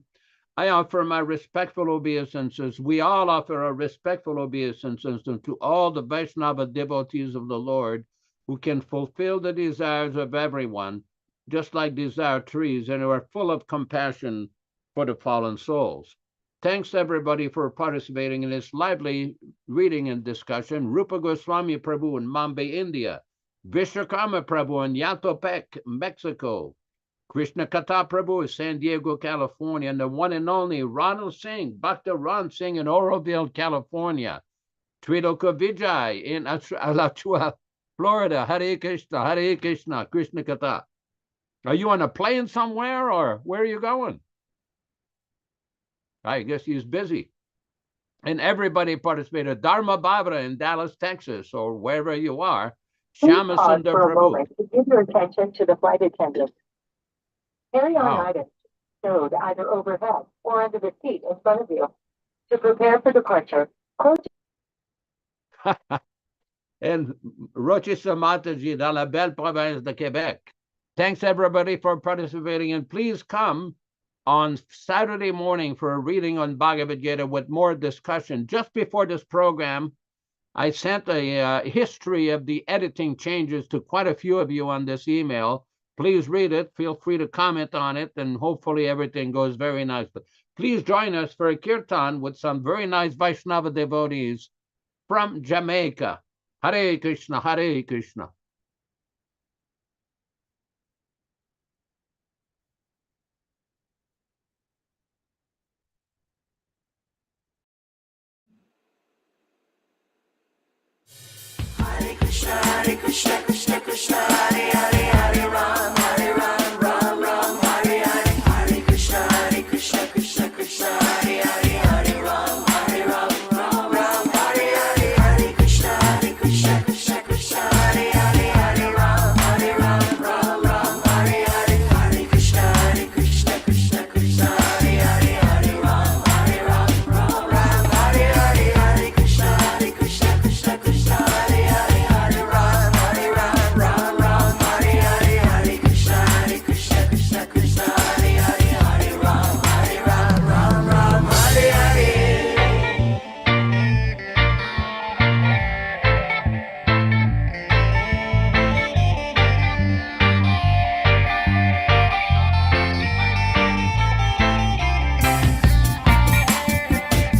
I offer my respectful obeisances. We all offer our respectful obeisances to all the Vaishnava devotees of the Lord who can fulfill the desires of everyone, just like desire trees, and who are full of compassion for the fallen souls. Thanks everybody for participating in this lively reading and discussion. Rupa Goswami Prabhu in Mumbai, India. Vishwakarma Prabhu in Yatopec, Mexico. Krishna Kata Prabhu in San Diego, California. And the one and only Ronald Singh, Bhakta Ron Singh in Oroville, California. Triloka Vijay in Alachua, Florida. Hare Krishna, Krishna Kata. Are you on a plane somewhere, or where are you going? I guess he's busy. And everybody participated. Dharma Bhavra in Dallas, Texas, or wherever you are. Shama Sundar Prabhu. To give your attention to the flight attendant. Carry on items stowed either overhead or under the seat in front of you. To prepare for departure, close. And Rochester Mataji dans la belle province de Quebec. Thanks everybody for participating, and please come on Saturday morning for a reading on Bhagavad Gita with more discussion. Just before this program, I sent a history of the editing changes to quite a few of you on this email. Please read it. Feel free to comment on it, and hopefully everything goes very nicely. Please join us for a kirtan with some very nice Vaishnava devotees from Jamaica. Hare Krishna, Hare Krishna. Hare Krishna, Krishna Krishna, Hare Hare, Hare Ram, Ram Ram, Hare Hare. Hare Krishna, Krishna Krishna, Hare Hare, Hare Ram, Ram Hare Hare. Hare Krishna, Krishna Krishna, Hare Hare, Hare Ram, Ram Hare Hare. Hare Krishna, Krishna Krishna, Hare Hare, Hare Ram, Ram Hare Hare. Hare Krishna, Krishna Krishna, Hare Hare, Hare Ram, Ram Hare Hare. Hare Krishna, Krishna Krishna, Hare Hare, Hare Ram, Ram Hare Hare. Hare Krishna, Krishna Krishna, Hare Hare, Hare Rama, Rama Hare Hare. Hare Krishna, Krishna Krishna, Hare Hare, Hare Ram, Ram Hare Hare. Hare Krishna,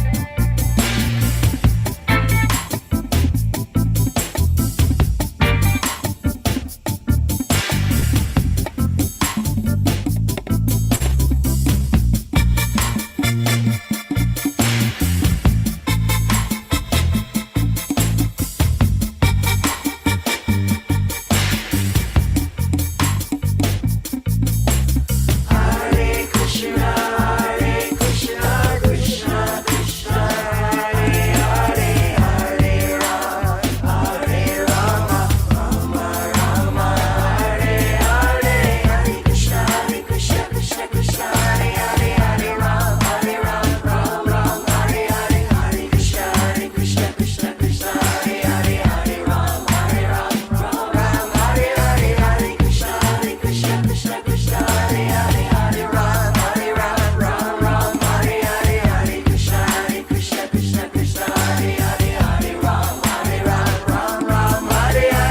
Krishna Krishna, Hare Hare, Hare Ram, Ram Hare Hare. Hare Krishna, Krishna Krishna, Hare Hare, Hare Ram, Ram Hare Hare. Hare Krishna, Krishna Krishna, Hare Hare, Hare Ram, Ram Hare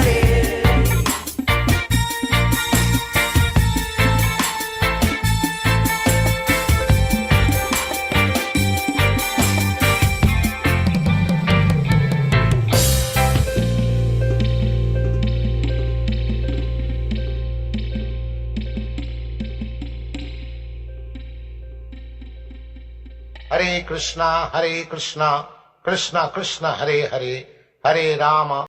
Hare. Hare Krishna, Krishna Krishna, Hare Hare, Hare Rama,